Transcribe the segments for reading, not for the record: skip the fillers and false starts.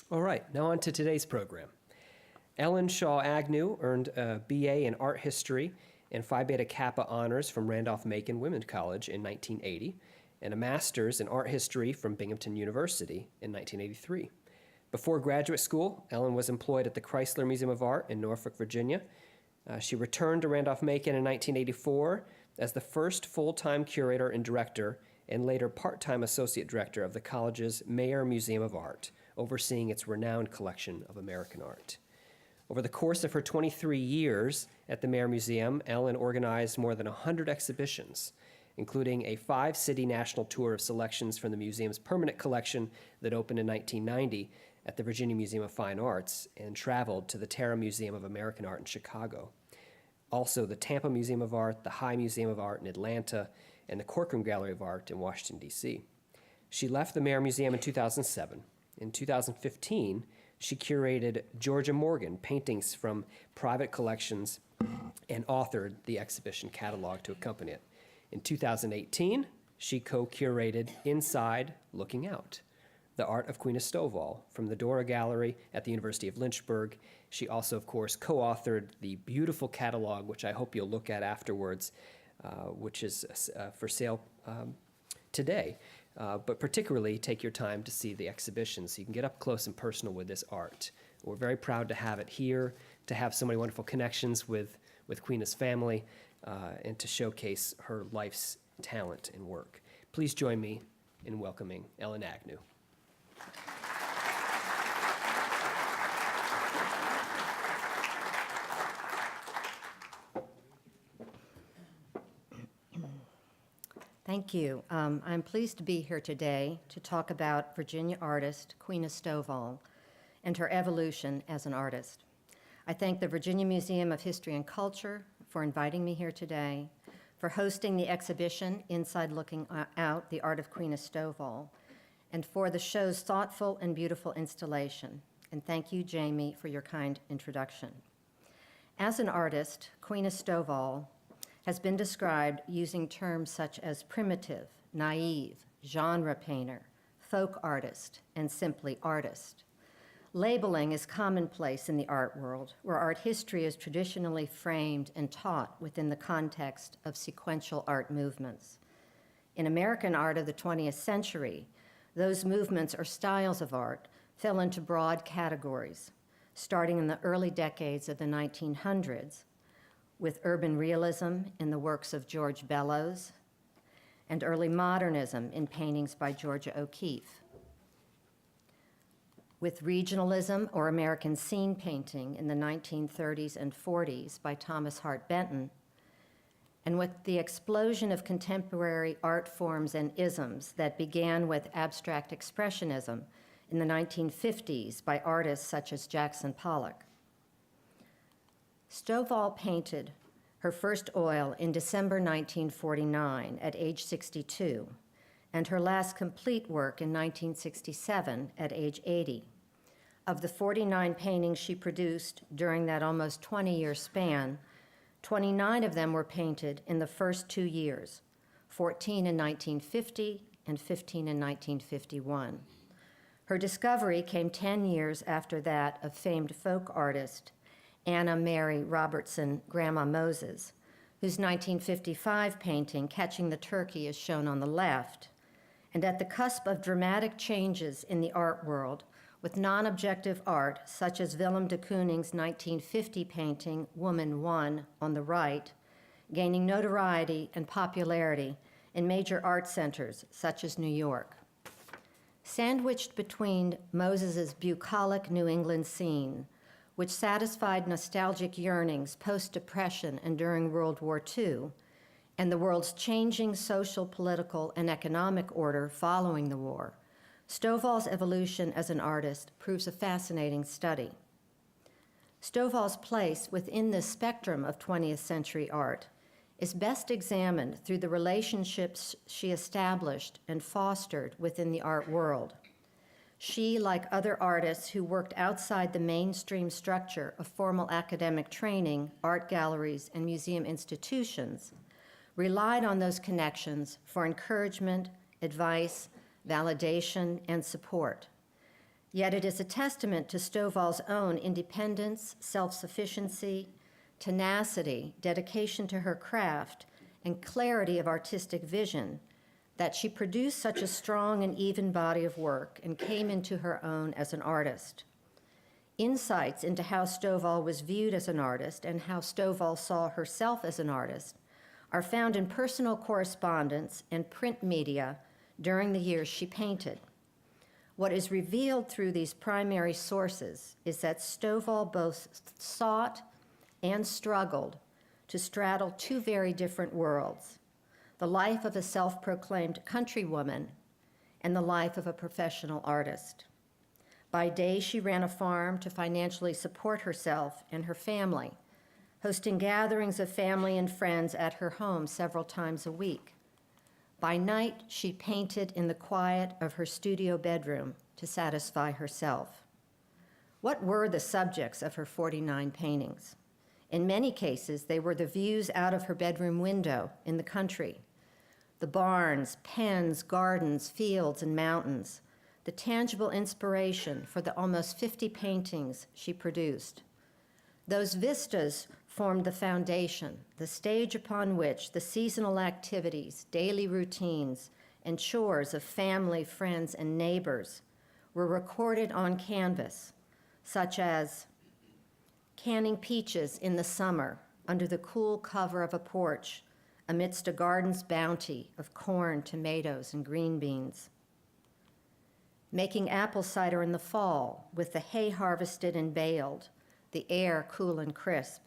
All right, now on to today's program. Ellen Schall Agnew earned a BA in Art History and Phi Beta Kappa honors from Randolph-Macon Women's College in 1980, and a master's in Art History from Binghamton University in 1983. Before graduate school, Ellen was employed at the Chrysler Museum of Art in Norfolk, Virginia. She returned to Randolph-Macon in 1984 as the first full-time curator and director, and later part-time associate director of the college's Mayer Museum of Art, overseeing its renowned collection of American art. Over the course of her 23 years at the Mayer Museum, Ellen organized more than 100 exhibitions, including a 5-city national tour of selections from the museum's permanent collection that opened in 1990 at the Virginia Museum of Fine Arts and traveled to the Terra Museum of American Art in Chicago. Also, the Tampa Museum of Art, the High Museum of Art in Atlanta, and the Corcoran Gallery of Art in Washington, D.C. She left the Mayer Museum in 2007. In 2015, she curated Georgia Morgan paintings from private collections and authored the exhibition catalog to accompany it. In 2018, she co-curated Inside Looking Out, the art of Queena Stovall from the Dora Gallery at the University of Lynchburg. She also, of course, co-authored the beautiful catalog, which I hope you'll look at afterwards, which is for sale today. But particularly take your time to see the exhibition so you can get up close and personal with this art. We're very proud to have it here, to have so many wonderful connections with Queena's family, and to showcase her life's talent and work. Please join me in welcoming Ellen Agnew. Thank you. I'm pleased to be here today to talk about Virginia artist Queena Stovall and her evolution as an artist. I thank the Virginia Museum of History and Culture for inviting me here today, for hosting the exhibition Inside Looking Out, the Art of Queena Stovall, and for the show's thoughtful and beautiful installation. And thank you, Jamie, for your kind introduction. As an artist, Queena Stovall has been described using terms such as primitive, naive, genre painter, folk artist, and simply artist. Labeling is commonplace in the art world, where art history is traditionally framed and taught within the context of sequential art movements. In American art of the 20th century, those movements or styles of art fell into broad categories, starting in the early decades of the 1900s, with urban realism in the works of George Bellows, and early modernism in paintings by Georgia O'Keeffe, with regionalism or American scene painting in the 1930s and 40s by Thomas Hart Benton, and with the explosion of contemporary art forms and isms that began with abstract expressionism in the 1950s by artists such as Jackson Pollock. Stovall painted her first oil in December 1949 at age 62, and her last complete work in 1967 at age 80. Of the 49 paintings she produced during that almost 20-year span, 29 of them were painted in the first 2 years, 14 in 1950 and 15 in 1951. Her discovery came 10 years after that of famed folk artist Anna Mary Robertson, Grandma Moses, whose 1955 painting, Catching the Turkey, is shown on the left. And at the cusp of dramatic changes in the art world, with non-objective art, such as Willem de Kooning's 1950 painting, Woman One, on the right, gaining notoriety and popularity in major art centers, such as New York. Sandwiched between Moses's bucolic New England scene, which satisfied nostalgic yearnings post-Depression and during World War II, and the world's changing social, political, and economic order following the war, Stovall's evolution as an artist proves a fascinating study. Stovall's place within this spectrum of 20th century art is best examined through the relationships she established and fostered within the art world. She, like other artists who worked outside the mainstream structure of formal academic training, art galleries, and museum institutions, relied on those connections for encouragement, advice, validation, and support. Yet it is a testament to Stovall's own independence, self-sufficiency, tenacity, dedication to her craft, and clarity of artistic vision that she produced such a strong and even body of work and came into her own as an artist. Insights into how Stovall was viewed as an artist and how Stovall saw herself as an artist are found in personal correspondence and print media during the years she painted. What is revealed through these primary sources is that Stovall both sought and struggled to straddle two very different worlds, the life of a self-proclaimed countrywoman and the life of a professional artist. By day, she ran a farm to financially support herself and her family, hosting gatherings of family and friends at her home several times a week. By night, she painted in the quiet of her studio bedroom to satisfy herself. What were the subjects of her 49 paintings? In many cases, they were the views out of her bedroom window in the country, the barns, pens, gardens, fields, and mountains, the tangible inspiration for the almost 50 paintings she produced. Those vistas formed the foundation, the stage upon which the seasonal activities, daily routines, and chores of family, friends, and neighbors were recorded on canvas, such as canning peaches in the summer under the cool cover of a porch amidst a garden's bounty of corn, tomatoes, and green beans. Making apple cider in the fall with the hay harvested and baled, the air cool and crisp.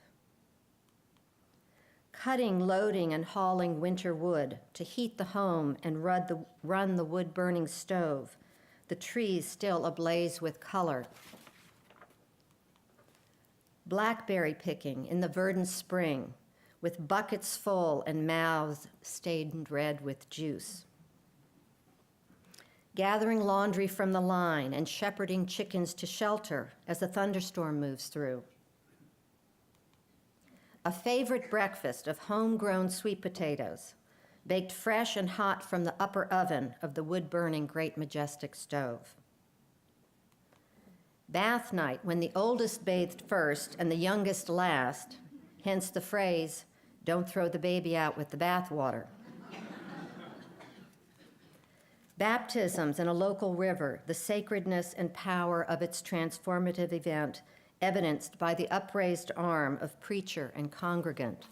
Cutting, loading, and hauling winter wood to heat the home and run the wood-burning stove, the trees still ablaze with color. Blackberry picking in the verdant spring, with buckets full and mouths stained red with juice. Gathering laundry from the line and shepherding chickens to shelter as a thunderstorm moves through. A favorite breakfast of homegrown sweet potatoes, baked fresh and hot from the upper oven of the wood-burning Great Majestic stove. Bath night, when the oldest bathed first and the youngest last, hence the phrase, "Don't throw the baby out with the bathwater." Baptisms in a local river, the sacredness and power of its transformative event, evidenced by the upraised arm of preacher and congregant.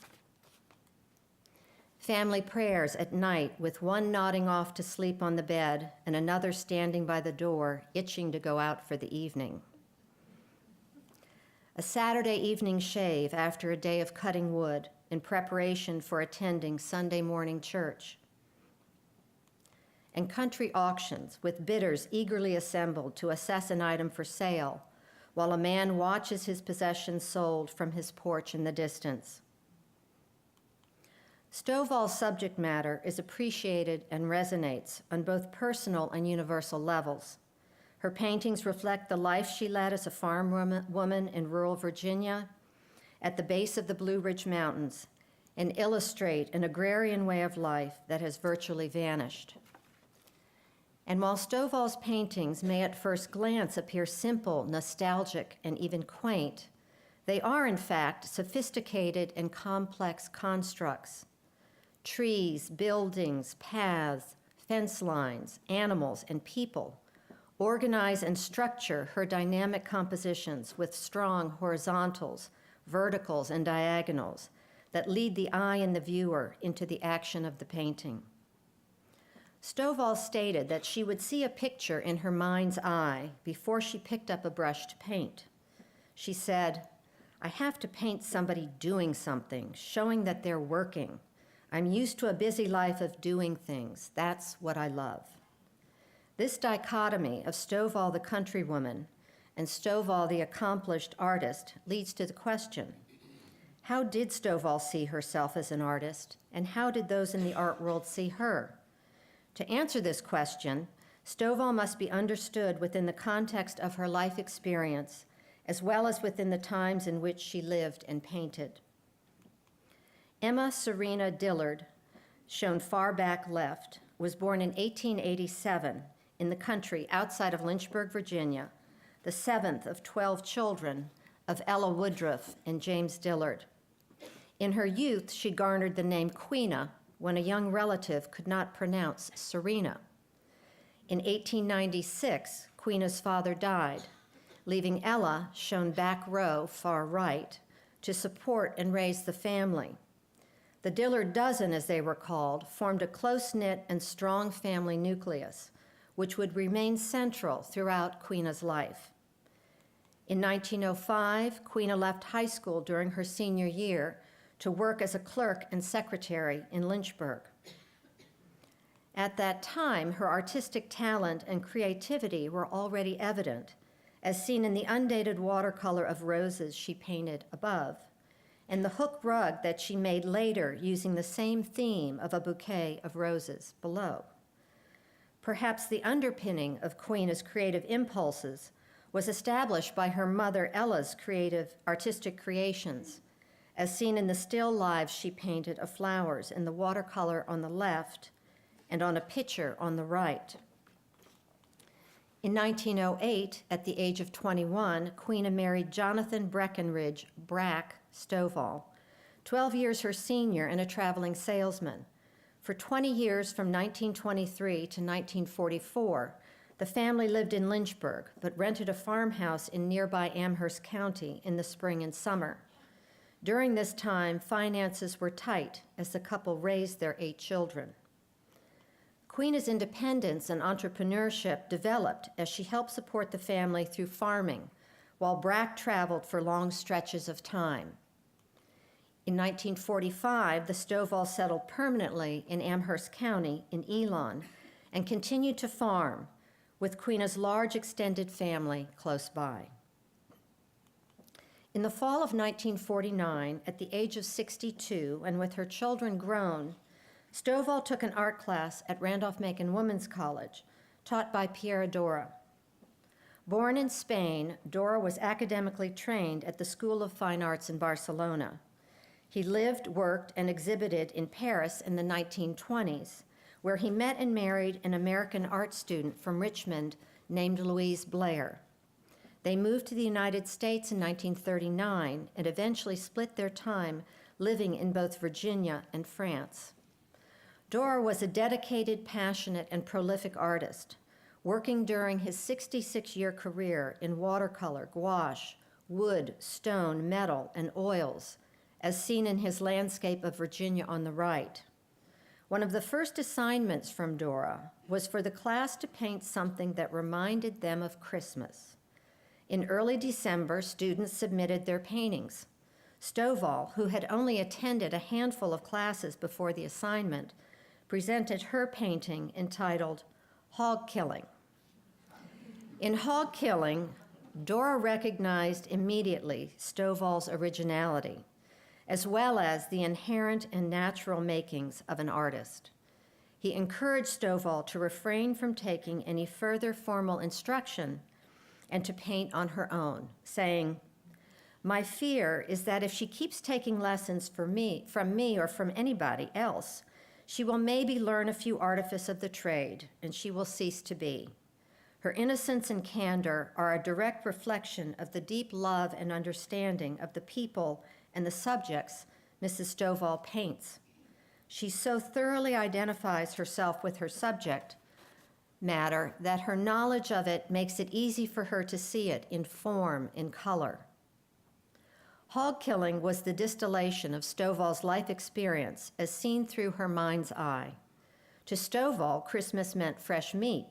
Family prayers at night with one nodding off to sleep on the bed and another standing by the door, itching to go out for the evening. A Saturday evening shave after a day of cutting wood in preparation for attending Sunday morning church. And country auctions with bidders eagerly assembled to assess an item for sale while a man watches his possessions sold from his porch in the distance. Stovall's subject matter is appreciated and resonates on both personal and universal levels. Her paintings reflect the life she led as a farm woman in rural Virginia at the base of the Blue Ridge Mountains and illustrate an agrarian way of life that has virtually vanished. And while Stovall's paintings may at first glance appear simple, nostalgic, and even quaint, they are in fact sophisticated and complex constructs. Trees, buildings, paths, fence lines, animals, and people organize and structure her dynamic compositions with strong horizontals, verticals, and diagonals that lead the eye and the viewer into the action of the painting. Stovall stated that she would see a picture in her mind's eye before she picked up a brush to paint. She said, "I have to paint somebody doing something, showing that they're working. I'm used to a busy life of doing things. That's what I love." This dichotomy of Stovall the countrywoman and Stovall the accomplished artist leads to the question, how did Stovall see herself as an artist, and how did those in the art world see her? To answer this question, Stovall must be understood within the context of her life experience, as well as within the times in which she lived and painted. Emma Serena Dillard, shown far back left, was born in 1887 in the country outside of Lynchburg, Virginia, the seventh of 12 children of Ella Woodruff and James Dillard. In her youth, she garnered the name Queena when a young relative could not pronounce Serena. In 1896, Queena's father died, leaving Ella, shown back row, far right, to support and raise the family. The Dillard dozen, as they were called, formed a close-knit and strong family nucleus, which would remain central throughout Queena's life. In 1905, Queena left high school during her senior year to work as a clerk and secretary in Lynchburg. At that time, her artistic talent and creativity were already evident, as seen in the undated watercolor of roses she painted above, and the hook rug that she made later using the same theme of a bouquet of roses below. Perhaps the underpinning of Queena's creative impulses was established by her mother Ella's artistic creations, as seen in the still lives she painted of flowers in the watercolor on the left and on a picture on the right. In 1908, at the age of 21, Queena married Jonathan Breckenridge Brack Stovall, 12 years her senior and a traveling salesman. For 20 years, from 1923 to 1944, the family lived in Lynchburg, but rented a farmhouse in nearby Amherst County in the spring and summer. During this time, finances were tight as the couple raised their 8 children. Queena's independence and entrepreneurship developed as she helped support the family through farming, while Brack traveled for long stretches of time. In 1945, the Stovalls settled permanently in Amherst County in Elon and continued to farm, with Queena's large extended family close by. In the fall of 1949, at the age of 62, and with her children grown, Stovall took an art class at Randolph-Macon Women's College, taught by Pierre Dora. Born in Spain, Dora was academically trained at the School of Fine Arts in Barcelona. He lived, worked, and exhibited in Paris in the 1920s, where he met and married an American art student from Richmond named Louise Blair. They moved to the United States in 1939 and eventually split their time living in both Virginia and France. Dora was a dedicated, passionate, and prolific artist, working during his 66-year career in watercolor, gouache, wood, stone, metal, and oils, as seen in his landscape of Virginia on the right. One of the first assignments from Dora was for the class to paint something that reminded them of Christmas. In early December, students submitted their paintings. Stovall, who had only attended a handful of classes before the assignment, presented her painting entitled Hog Killing. In Hog Killing, Dora recognized immediately Stovall's originality, as well as the inherent and natural makings of an artist. He encouraged Stovall to refrain from taking any further formal instruction and to paint on her own, saying, "My fear is that if she keeps taking lessons from me or from anybody else, she will maybe learn a few artifice of the trade, and she will cease to be. Her innocence and candor are a direct reflection of the deep love and understanding of the people and the subjects Mrs. Stovall paints. She so thoroughly identifies herself with her subject matter that her knowledge of it makes it easy for her to see it in form, in color." Hog Killing was the distillation of Stovall's life experience as seen through her mind's eye. To Stovall, Christmas meant fresh meat,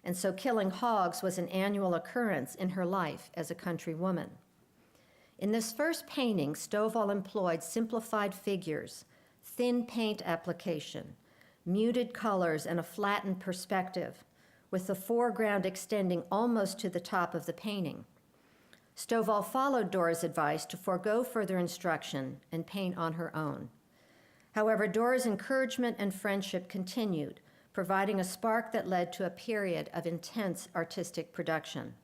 and so killing hogs was an annual occurrence in her life as a country woman. In this first painting, Stovall employed simplified figures, thin paint application, muted colors, and a flattened perspective, with the foreground extending almost to the top of the painting. Stovall followed Dora's advice to forego further instruction and paint on her own. However, Dora's encouragement and friendship continued, providing a spark that led to a period of intense artistic production.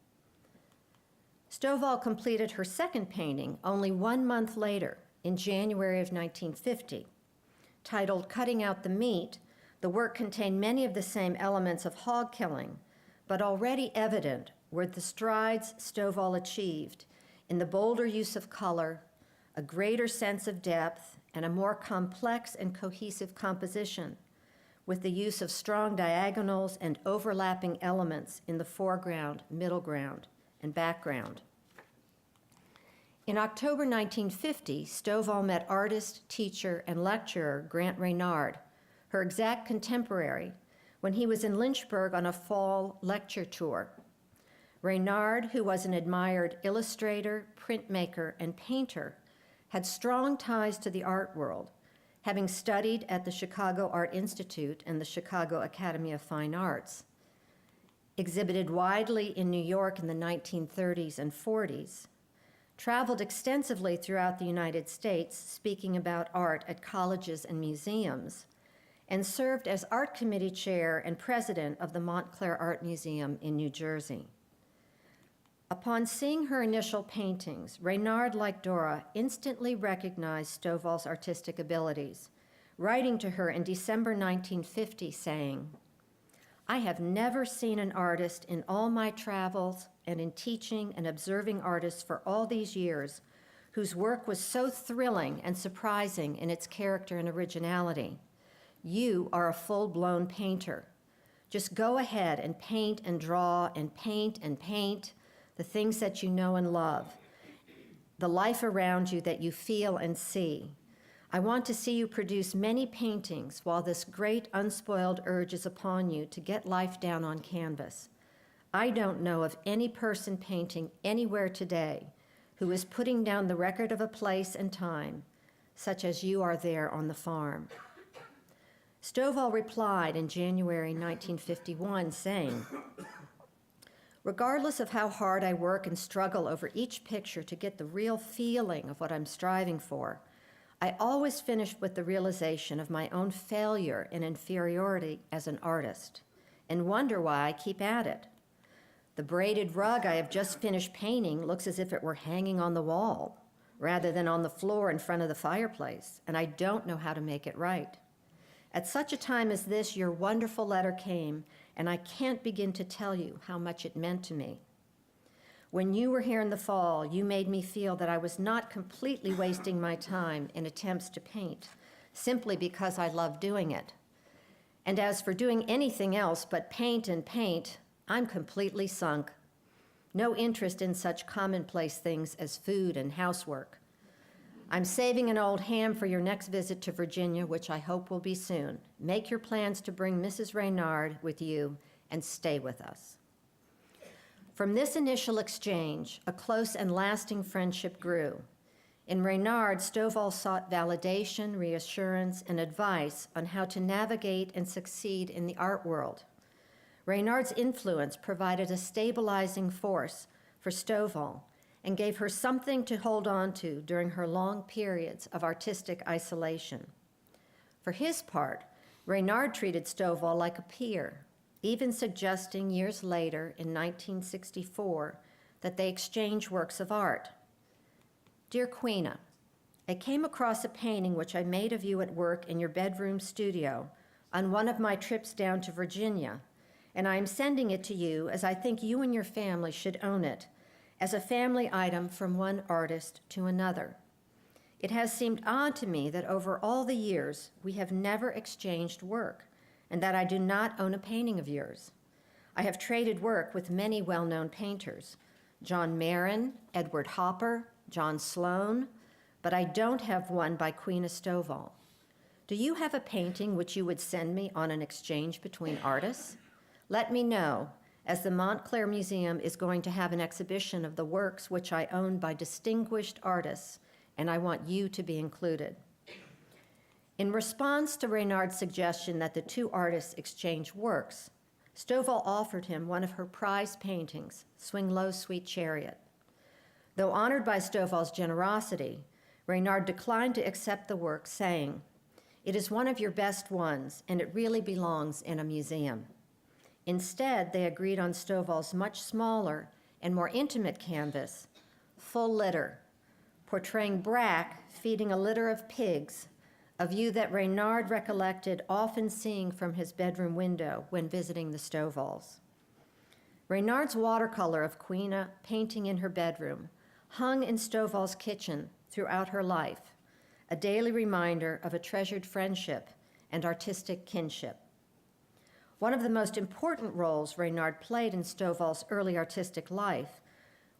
Stovall completed her second painting only 1 month later, in January of 1950. Titled Cutting Out the Meat, the work contained many of the same elements of hog killing, but already evident were the strides Stovall achieved in the bolder use of color, a greater sense of depth, and a more complex and cohesive composition, with the use of strong diagonals and overlapping elements in the foreground, middle ground, and background. In October 1950, Stovall met artist, teacher, and lecturer Grant Reynard, her exact contemporary, when he was in Lynchburg on a fall lecture tour. Reynard, who was an admired illustrator, printmaker, and painter, had strong ties to the art world, having studied at the Chicago Art Institute and the Chicago Academy of Fine Arts, exhibited widely in New York in the 1930s and 40s, traveled extensively throughout the United States speaking about art at colleges and museums, and served as art committee chair and president of the Montclair Art Museum in New Jersey. Upon seeing her initial paintings, Reynard, like Dora, instantly recognized Stovall's artistic abilities, writing to her in December 1950 saying, "I have never seen an artist in all my travels and in teaching and observing artists for all these years whose work was so thrilling and surprising in its character and originality. You are a full-blown painter. Just go ahead and paint and draw and paint and paint the things that you know and love, the life around you that you feel and see. I want to see you produce many paintings while this great unspoiled urge is upon you to get life down on canvas. I don't know of any person painting anywhere today who is putting down the record of a place and time, such as you are there on the farm." Stovall replied in January 1951 saying, "Regardless of how hard I work and struggle over each picture to get the real feeling of what I'm striving for, I always finish with the realization of my own failure and inferiority as an artist, and wonder why I keep at it. The braided rug I have just finished painting looks as if it were hanging on the wall, rather than on the floor in front of the fireplace, and I don't know how to make it right. At such a time as this, your wonderful letter came, and I can't begin to tell you how much it meant to me. When you were here in the fall, you made me feel that I was not completely wasting my time in attempts to paint, simply because I love doing it. And as for doing anything else but paint and paint, I'm completely sunk. No interest in such commonplace things as food and housework. I'm saving an old ham for your next visit to Virginia, which I hope will be soon. Make your plans to bring Mrs. Reynard with you and stay with us." From this initial exchange, a close and lasting friendship grew. In Reynard, Stovall sought validation, reassurance, and advice on how to navigate and succeed in the art world. Reynard's influence provided a stabilizing force for Stovall and gave her something to hold on to during her long periods of artistic isolation. For his part, Reynard treated Stovall like a peer, even suggesting years later in 1964 that they exchange works of art. "Dear Queena, I came across a painting which I made of you at work in your bedroom studio on one of my trips down to Virginia, and I am sending it to you as I think you and your family should own it, as a family item from one artist to another. It has seemed odd to me that over all the years we have never exchanged work, and that I do not own a painting of yours. I have traded work with many well-known painters, John Marin, Edward Hopper, John Sloan, but I don't have one by Queena Stovall. Do you have a painting which you would send me on an exchange between artists? Let me know, as the Montclair Museum is going to have an exhibition of the works which I own by distinguished artists, and I want you to be included." In response to Reynard's suggestion that the two artists exchange works, Stovall offered him one of her prized paintings, Swing Low, Sweet Chariot. Though honored by Stovall's generosity, Reynard declined to accept the work, saying, "It is one of your best ones, and it really belongs in a museum." Instead, they agreed on Stovall's much smaller and more intimate canvas, Full Litter, portraying Brack feeding a litter of pigs, a view that Reynard recollected often seeing from his bedroom window when visiting the Stovalls. Reynard's watercolor of Queena painting in her bedroom hung in Stovall's kitchen throughout her life, a daily reminder of a treasured friendship and artistic kinship. One of the most important roles Reynard played in Stovall's early artistic life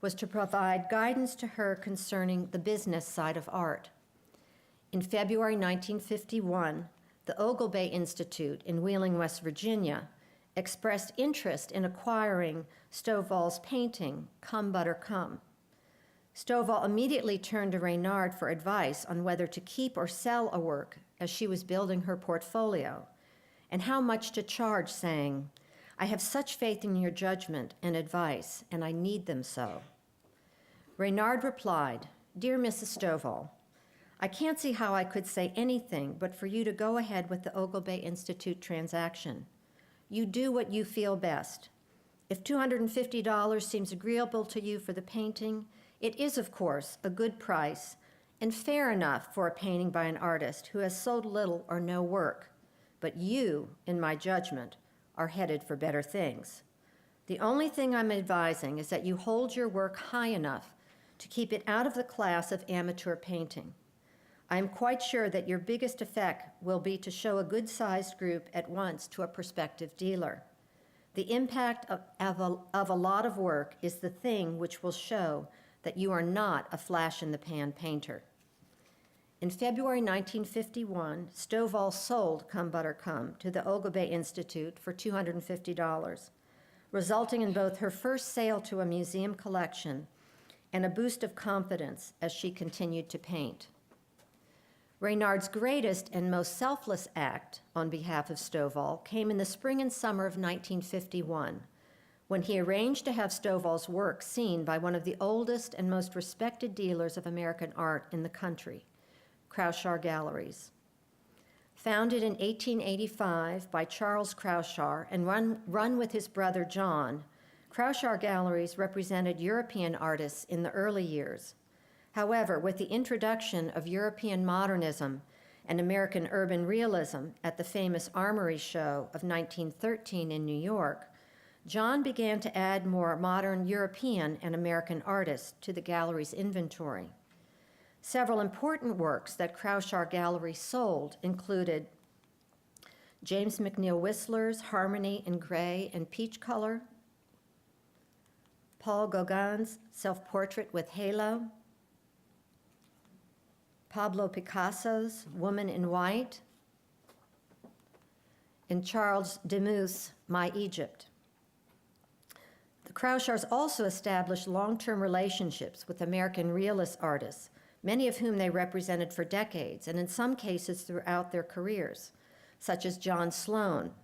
was to provide guidance to her concerning the business side of art. In February 1951, the Oglebay Institute in Wheeling, West Virginia, expressed interest in acquiring Stovall's painting, Come Butter Come. Stovall immediately turned to Reynard for advice on whether to keep or sell a work as she was building her portfolio, and how much to charge, saying, "I have such faith in your judgment and advice, and I need them so." Reynard replied, "Dear Mrs. Stovall, I can't see how I could say anything but for you to go ahead with the Oglebay Institute transaction. You do what you feel best. If $250 seems agreeable to you for the painting, it is, of course, a good price and fair enough for a painting by an artist who has sold little or no work. But you, in my judgment, are headed for better things. The only thing I'm advising is that you hold your work high enough to keep it out of the class of amateur painting. I am quite sure that your biggest effect will be to show a good-sized group at once to a prospective dealer. The impact of a lot of work is the thing which will show that you are not a flash-in-the-pan painter." In February 1951, Stovall sold Come Butter Come to the Oglebay Institute for $250, resulting in both her first sale to a museum collection and a boost of confidence as she continued to paint. Reynard's greatest and most selfless act on behalf of Stovall came in the spring and summer of 1951, when he arranged to have Stovall's work seen by one of the oldest and most respected dealers of American art in the country, Crouchar Galleries. Founded in 1885 by Charles Crouchar and run with his brother John, Crouchar Galleries represented European artists in the early years. However, with the introduction of European modernism and American urban realism at the famous Armory Show of 1913 in New York, John began to add more modern European and American artists to the gallery's inventory. Several important works that Crouchar Gallery sold included James McNeill Whistler's Harmony in Gray and Peach Color, Paul Gauguin's Self-Portrait with Halo, Pablo Picasso's Woman in White, and Charles Demuth's My Egypt. The Crouchars also established long-term relationships with American realist artists, many of whom they represented for decades, and in some cases throughout their careers, such as John Sloan,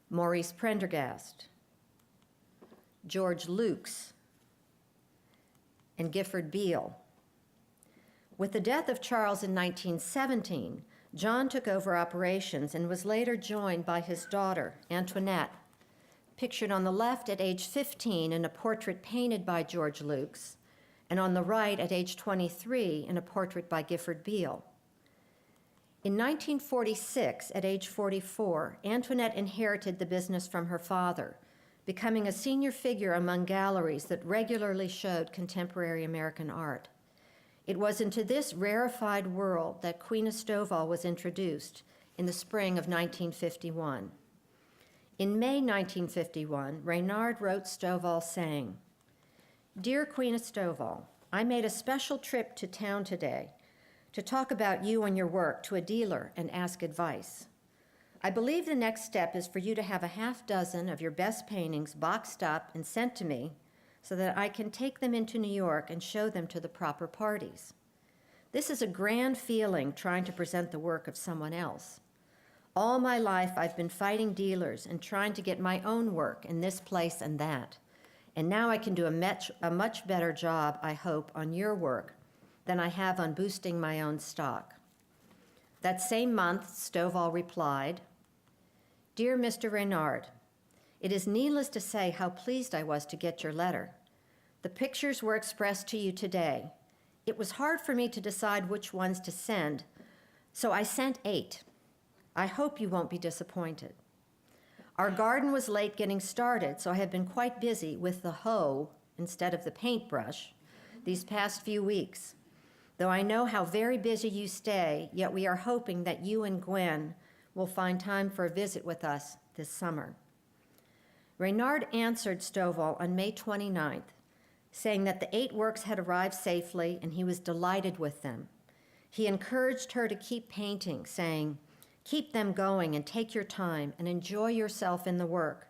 Maurice Prendergast, George Lukes, and Gifford Beale. With the death of Charles in 1917, John took over operations and was later joined by his daughter, Antoinette, pictured on the left at age 15 in a portrait painted by George Lukes, and on the right at age 23 in a portrait by Gifford Beale. In 1946, at age 44, Antoinette inherited the business from her father, becoming a senior figure among galleries that regularly showed contemporary American art. It was into this rarefied world that Queena Stovall was introduced in the spring of 1951. In May 1951, Reynard wrote Stovall saying, "Dear Queena Stovall, I made a special trip to town today to talk about you and your work to a dealer and ask advice. I believe the next step is for you to have a half dozen of your best paintings boxed up and sent to me so that I can take them into New York and show them to the proper parties. This is a grand feeling trying to present the work of someone else. All my life I've been fighting dealers and trying to get my own work in this place and that. And now I can do a much better job, I hope, on your work than I have on boosting my own stock." That same month, Stovall replied, "Dear Mr. Reynard, it is needless to say how pleased I was to get your letter. The pictures were expressed to you today. It was hard for me to decide which ones to send, so I sent 8. I hope you won't be disappointed. Our garden was late getting started, so I have been quite busy with the hoe instead of the paintbrush these past few weeks. Though I know how very busy you stay, yet we are hoping that you and Gwen will find time for a visit with us this summer. Reynard answered Stovall on May 29th, saying that the 8 works had arrived safely and he was delighted with them. He encouraged her to keep painting, saying, "Keep them going and take your time and enjoy yourself in the work.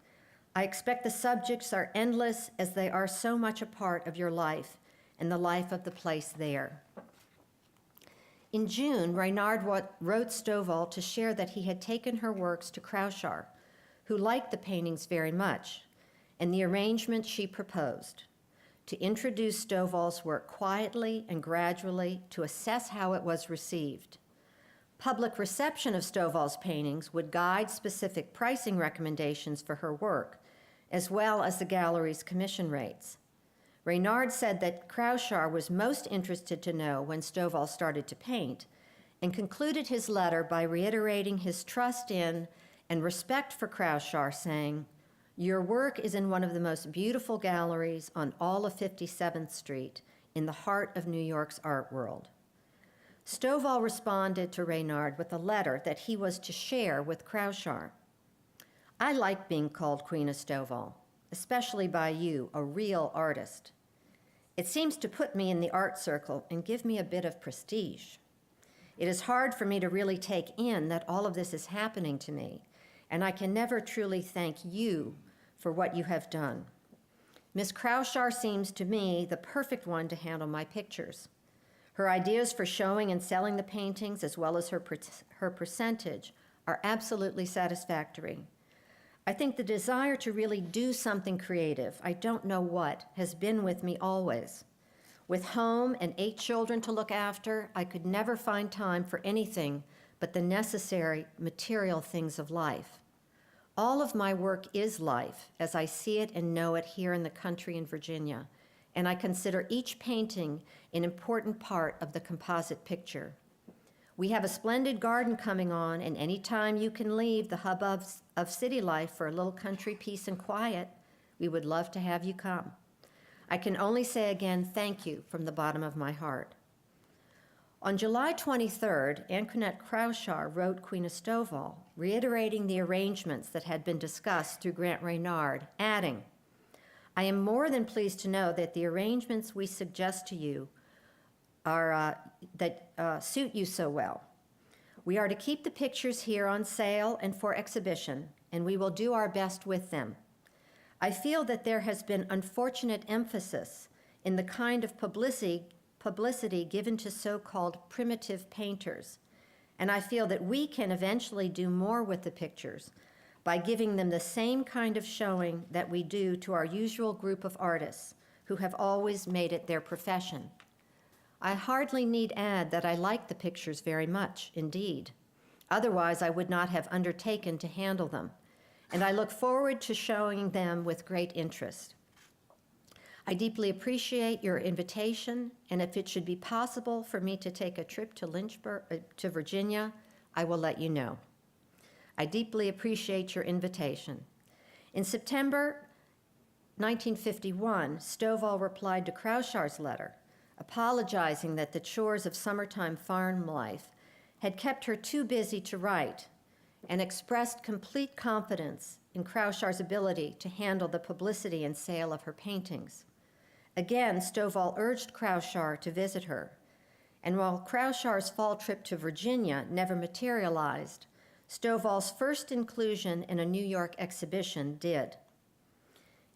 I expect the subjects are endless as they are so much a part of your life and the life of the place there." In June, Reynard wrote Stovall to share that he had taken her works to Crouchar, who liked the paintings very much, and the arrangement she proposed, to introduce Stovall's work quietly and gradually to assess how it was received. Public reception of Stovall's paintings would guide specific pricing recommendations for her work, as well as the gallery's commission rates. Reynard said that Crouchar was most interested to know when Stovall started to paint, and concluded his letter by reiterating his trust in and respect for Crouchar, saying, "Your work is in one of the most beautiful galleries on all of 57th Street, in the heart of New York's art world." Stovall responded to Reynard with a letter that he was to share with Crouchar. "I like being called Queena Stovall, especially by you, a real artist. It seems to put me in the art circle and give me a bit of prestige. It is hard for me to really take in that all of this is happening to me, and I can never truly thank you for what you have done. Miss Crouchar seems to me the perfect one to handle my pictures. Her ideas for showing and selling the paintings, as well as her percentage, are absolutely satisfactory. I think the desire to really do something creative, I don't know what, has been with me always. With home and 8 children to look after, I could never find time for anything but the necessary material things of life. All of my work is life, as I see it and know it here in the country in Virginia, and I consider each painting an important part of the composite picture. We have a splendid garden coming on, and any time you can leave the hubbub of city life for a little country peace and quiet, we would love to have you come. I can only say again, thank you from the bottom of my heart." On July 23rd, Antoinette Crouchar wrote Queena Stovall, reiterating the arrangements that had been discussed through Grant Reynard, adding, "I am more than pleased to know that the arrangements we suggest to you are that suit you so well. We are to keep the pictures here on sale and for exhibition, and we will do our best with them. I feel that there has been unfortunate emphasis in the kind of publicity given to so-called primitive painters, and I feel that we can eventually do more with the pictures by giving them the same kind of showing that we do to our usual group of artists who have always made it their profession. I hardly need add that I like the pictures very much indeed. Otherwise, I would not have undertaken to handle them, and I look forward to showing them with great interest. I deeply appreciate your invitation, and if it should be possible for me to take a trip to Virginia, I will let you know. I deeply appreciate your invitation." In September 1951, Stovall replied to Crouchar's letter, apologizing that the chores of summertime farm life had kept her too busy to write, and expressed complete confidence in Crouchar's ability to handle the publicity and sale of her paintings. Again, Stovall urged Crouchar to visit her, and while Crouchar's fall trip to Virginia never materialized, Stovall's first inclusion in a New York exhibition did.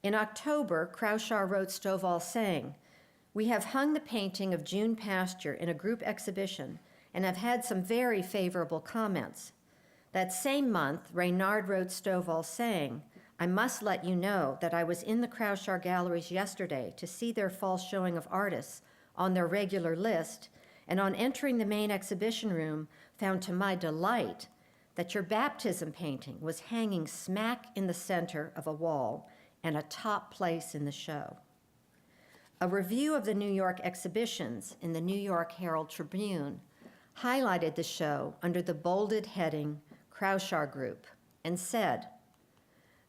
In October, Crouchar wrote Stovall saying, "We have hung the painting of June Pasture in a group exhibition and have had some very favorable comments." That same month, Reynard wrote Stovall saying, "I must let you know that I was in the Crouchar galleries yesterday to see their fall showing of artists on their regular list, and on entering the main exhibition room, found to my delight that your baptism painting was hanging smack in the center of a wall and a top place in the show." A review of the New York exhibitions in the New York Herald Tribune highlighted the show under the bolded heading Crouchar Group and said,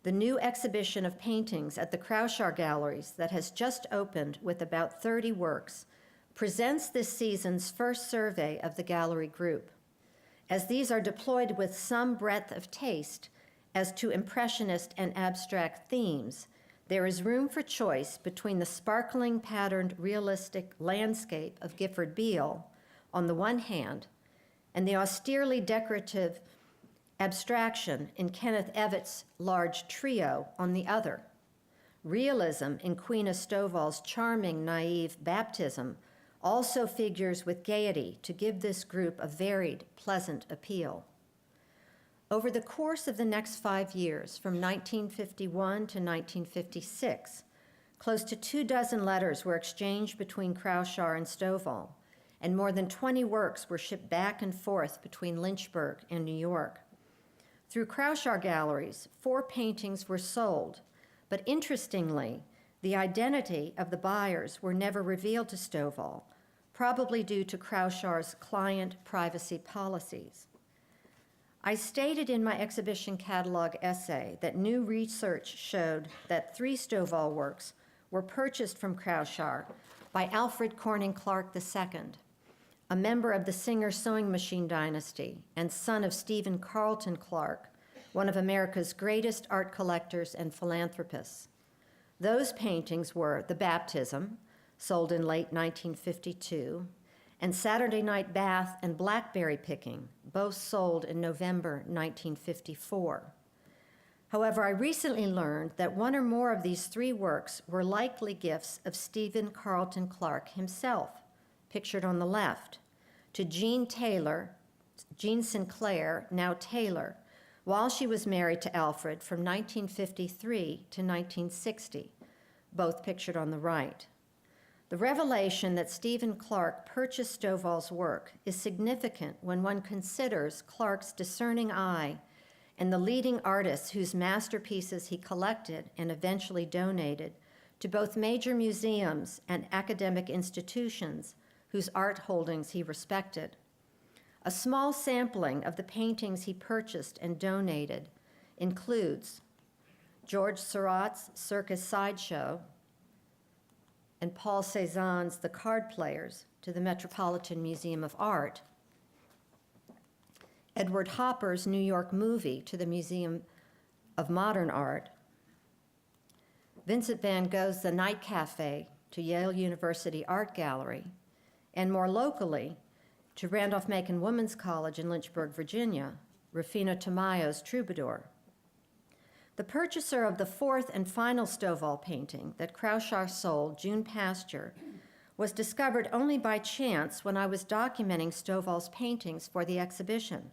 The new exhibition of paintings at the Kraushaar Galleries that has just opened with about 30 works presents this season's first survey of the gallery group. As these are deployed with some breadth of taste as to impressionist and abstract themes, there is room for choice between the sparkling patterned realistic landscape of Gifford Beale on the one hand and the austerely decorative abstraction in Kenneth Evatt's large trio on the other. Realism in Queena Stovall's charming, naive Baptism also figures with gaiety to give this group a varied, pleasant appeal. Over the course of the next 5 years, from 1951 to 1956, close to 24 letters were exchanged between Kraushaar and Stovall, and more than 20 works were shipped back and forth between Lynchburg and New York. Through Kraushaar Galleries, 4 paintings were sold, but interestingly, the identity of the buyers were never revealed to Stovall, probably due to Kraushaar's client privacy policies. I stated in my exhibition catalog essay that new research showed that 3 Stovall works were purchased from Kraushaar by Alfred Corning Clark II, a member of the Singer sewing machine dynasty and son of Stephen Carleton Clark, one of America's greatest art collectors and philanthropists. Those paintings were The Baptism, sold in late 1952, and Saturday Night Bath and Blackberry Picking, both sold in November 1954. However, I recently learned that one or more of these 3 works were likely gifts of Stephen Carleton Clark himself, pictured on the left, to Jean Sinclair, now Taylor, while she was married to Alfred from 1953 to 1960, both pictured on the right. The revelation that Stephen Clark purchased Stovall's work is significant when one considers Clark's discerning eye and the leading artists whose masterpieces he collected and eventually donated to both major museums and academic institutions whose art holdings he respected. A small sampling of the paintings he purchased and donated includes George Seurat's Circus Sideshow and Paul Cézanne's The Card Players to the Metropolitan Museum of Art, Edward Hopper's New York Movie to the Museum of Modern Art, Vincent van Gogh's The Night Cafe to Yale University Art Gallery, and more locally, to Randolph-Macon Women's College in Lynchburg, Virginia, Rufino Tamayo's Troubadour. The purchaser of the 4th and final Stovall painting that Kraushaar sold, June Pasture, was discovered only by chance when I was documenting Stovall's paintings for the exhibition.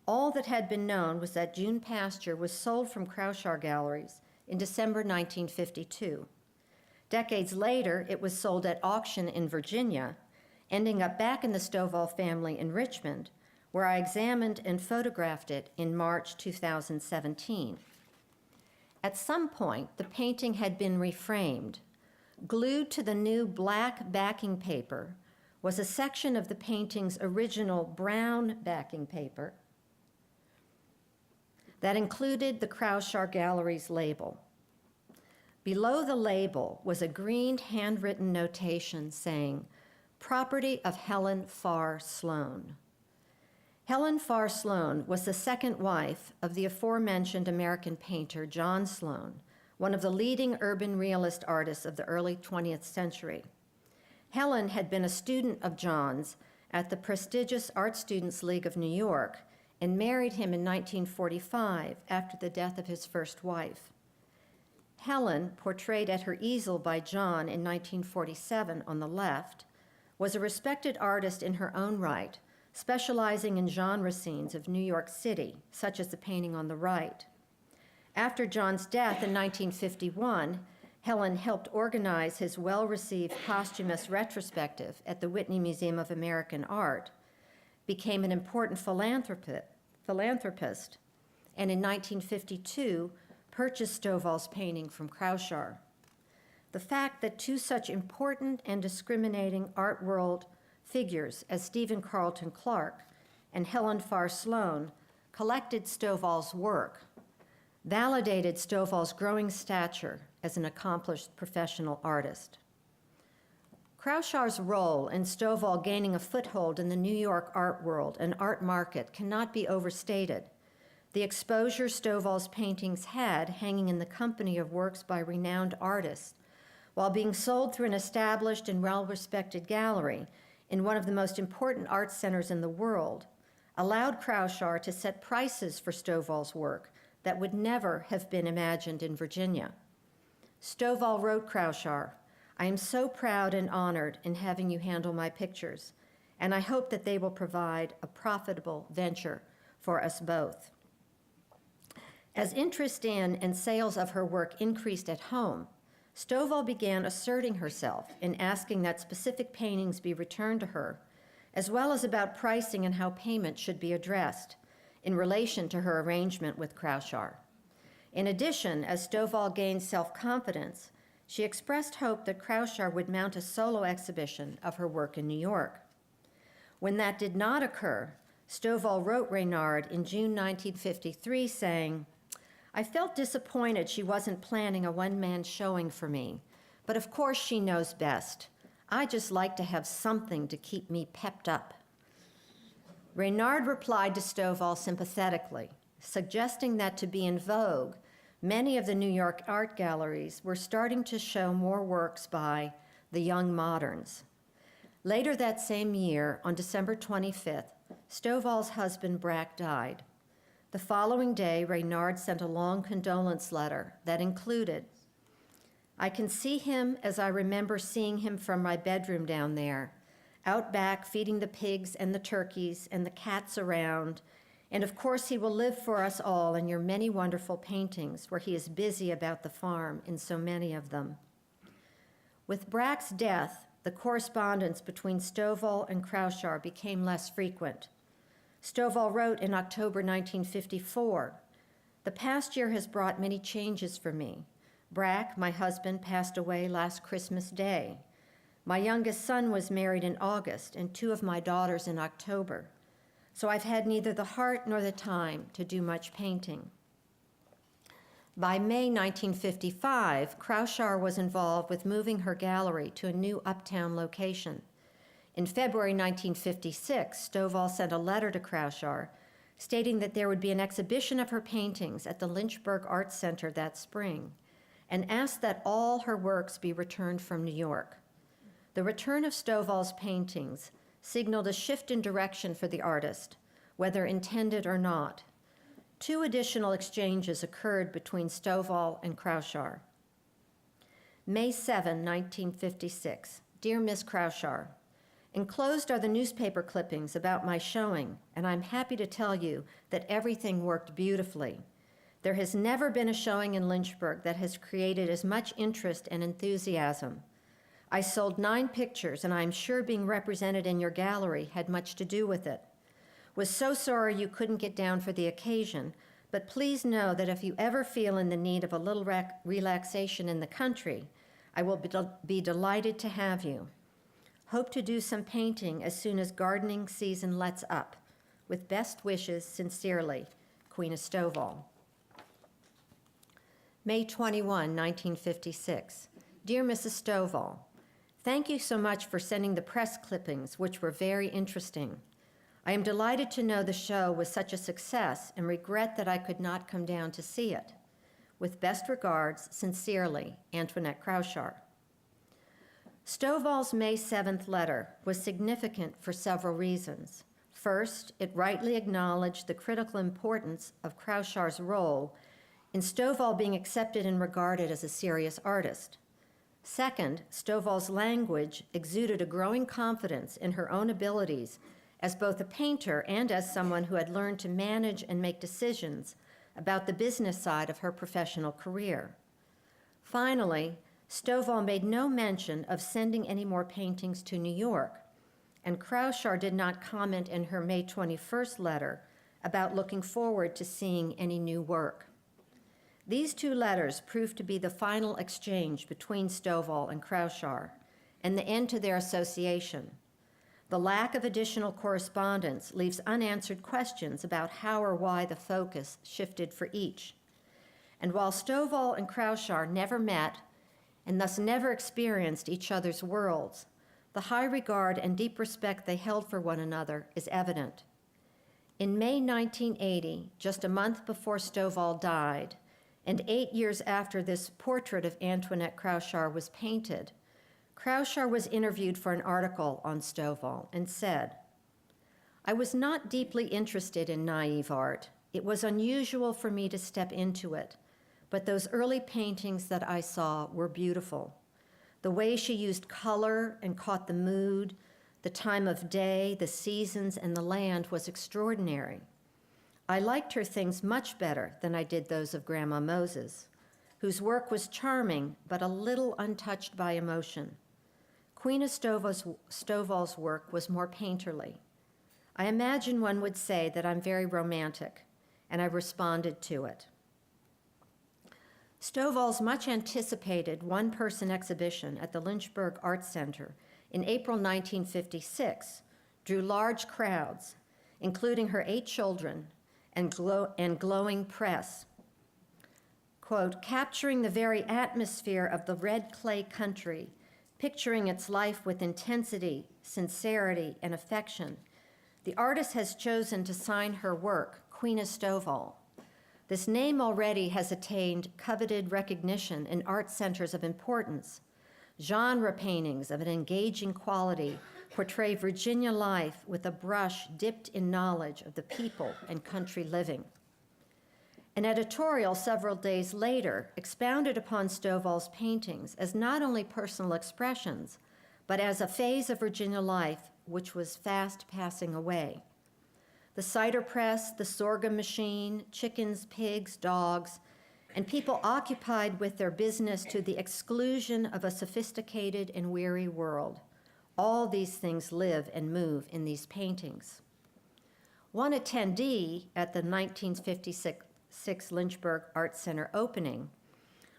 All that had been known was that June Pasture was sold from Kraushaar Galleries in December 1952. Decades later, it was sold at auction in Virginia, ending up back in the Stovall family in Richmond, where I examined and photographed it in March 2017. At some point, the painting had been reframed. Glued to the new black backing paper was a section of the painting's original brown backing paper that included the Kraushaar Gallery's label. Below the label was a green handwritten notation saying, "Property of Helen Farr Sloan." Helen Farr Sloan was the second wife of the aforementioned American painter John Sloan, one of the leading urban realist artists of the early 20th century. Helen had been a student of John's at the prestigious Art Students League of New York and married him in 1945 after the death of his first wife. Helen, portrayed at her easel by John in 1947 on the left, was a respected artist in her own right, specializing in genre scenes of New York City, such as the painting on the right. After John's death in 1951, Helen helped organize his well-received posthumous retrospective at the Whitney Museum of American Art, became an important philanthropist, and in 1952 purchased Stovall's painting from Kraushaar. The fact that 2 such important and discriminating art world figures as Stephen Carleton Clark and Helen Farr Sloan collected Stovall's work validated Stovall's growing stature as an accomplished professional artist. Kraushaar's role in Stovall gaining a foothold in the New York art world and art market cannot be overstated. The exposure Stovall's paintings had hanging in the company of works by renowned artists, while being sold through an established and well-respected gallery in one of the most important art centers in the world, allowed Kraushaar to set prices for Stovall's work that would never have been imagined in Virginia. Stovall wrote Kraushaar, "I am so proud and honored in having you handle my pictures, and I hope that they will provide a profitable venture for us both." As interest in and sales of her work increased at home, Stovall began asserting herself in asking that specific paintings be returned to her, as well as about pricing and how payment should be addressed in relation to her arrangement with Kraushaar. In addition, as Stovall gained self-confidence, she expressed hope that Kraushaar would mount a solo exhibition of her work in New York. When that did not occur, Stovall wrote Reynard in June 1953 saying, "I felt disappointed she wasn't planning a one-man showing for me, but of course she knows best. I just like to have something to keep me pepped up." Reynard replied to Stovall sympathetically, suggesting that to be in vogue, many of the New York art galleries were starting to show more works by the young moderns. Later that same year, on December 25th, Stovall's husband Brack died. The following day, Reynard sent a long condolence letter that included, "I can see him as I remember seeing him from my bedroom down there, out back feeding the pigs and the turkeys and the cats around, and of course he will live for us all in your many wonderful paintings where he is busy about the farm in so many of them." With Brack's death, the correspondence between Stovall and Kraushaar became less frequent. Stovall wrote in October 1954, "The past year has brought many changes for me. Brack, my husband, passed away last Christmas Day. My youngest son was married in August and two of my daughters in October. So I've had neither the heart nor the time to do much painting." By May 1955, Kraushaar was involved with moving her gallery to a new uptown location. In February 1956, Stovall sent a letter to Kraushaar stating that there would be an exhibition of her paintings at the Lynchburg Art Center that spring, and asked that all her works be returned from New York. The return of Stovall's paintings signaled a shift in direction for the artist, whether intended or not. Two additional exchanges occurred between Stovall and Kraushaar. May 7, 1956. Dear Miss Kraushaar, enclosed are the newspaper clippings about my showing, and I'm happy to tell you that everything worked beautifully. There has never been a showing in Lynchburg that has created as much interest and enthusiasm. I sold 9 pictures, and I'm sure being represented in your gallery had much to do with it. Was so sorry you couldn't get down for the occasion, but please know that if you ever feel in the need of a little relaxation in the country, I will be delighted to have you. Hope to do some painting as soon as gardening season lets up. With best wishes, sincerely, Queena Stovall." May 21, 1956. Dear Mrs. Stovall, thank you so much for sending the press clippings, which were very interesting. I am delighted to know the show was such a success and regret that I could not come down to see it. With best regards, sincerely, Antoinette Kraushaar. Stovall's May 7th letter was significant for several reasons. First, it rightly acknowledged the critical importance of Kraushaar's role in Stovall being accepted and regarded as a serious artist. Second, Stovall's language exuded a growing confidence in her own abilities as both a painter and as someone who had learned to manage and make decisions about the business side of her professional career. Finally, Stovall made no mention of sending any more paintings to New York, and Kraushaar did not comment in her May 21st letter about looking forward to seeing any new work. These two letters proved to be the final exchange between Stovall and Kraushaar and the end to their association. The lack of additional correspondence leaves unanswered questions about how or why the focus shifted for each. And while Stovall and Kraushaar never met and thus never experienced each other's worlds, the high regard and deep respect they held for one another is evident. In May 1980, just a month before Stovall died, and 8 years after this portrait of Antoinette Kraushaar was painted, Kraushaar was interviewed for an article on Stovall and said, "I was not deeply interested in naive art. It was unusual for me to step into it, but those early paintings that I saw were beautiful. The way she used color and caught the mood, the time of day, the seasons, and the land was extraordinary. I liked her things much better than I did those of Grandma Moses, whose work was charming but a little untouched by emotion. Queena Stovall's work was more painterly. I imagine one would say that I'm very romantic, and I responded to it." Stovall's much anticipated one-person exhibition at the Lynchburg Art Center in April 1956 drew large crowds, including her 8 children and glowing press. Quote, "Capturing the very atmosphere of the red clay country, picturing its life with intensity, sincerity, and affection, the artist has chosen to sign her work, Queena Stovall. This name already has attained coveted recognition in art centers of importance. Genre paintings of an engaging quality portray Virginia life with a brush dipped in knowledge of the people and country living." An editorial several days later expounded upon Stovall's paintings as not only personal expressions, but as a phase of Virginia life which was fast passing away. The cider press, the sorghum machine, chickens, pigs, dogs, and people occupied with their business to the exclusion of a sophisticated and weary world. All these things live and move in these paintings. One attendee at the 1956 Lynchburg Art Center opening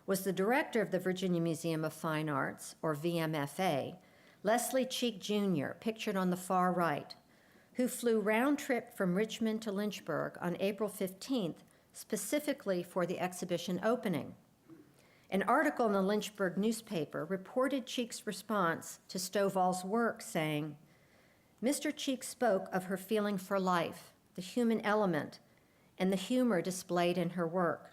was the director of the Virginia Museum of Fine Arts, or VMFA, Leslie Cheek Jr., pictured on the far right, who flew round trip from Richmond to Lynchburg on April 15th, specifically for the exhibition opening. An article in the Lynchburg newspaper reported Cheek's response to Stovall's work, saying, "Mr. Cheek spoke of her feeling for life, the human element, and the humor displayed in her work.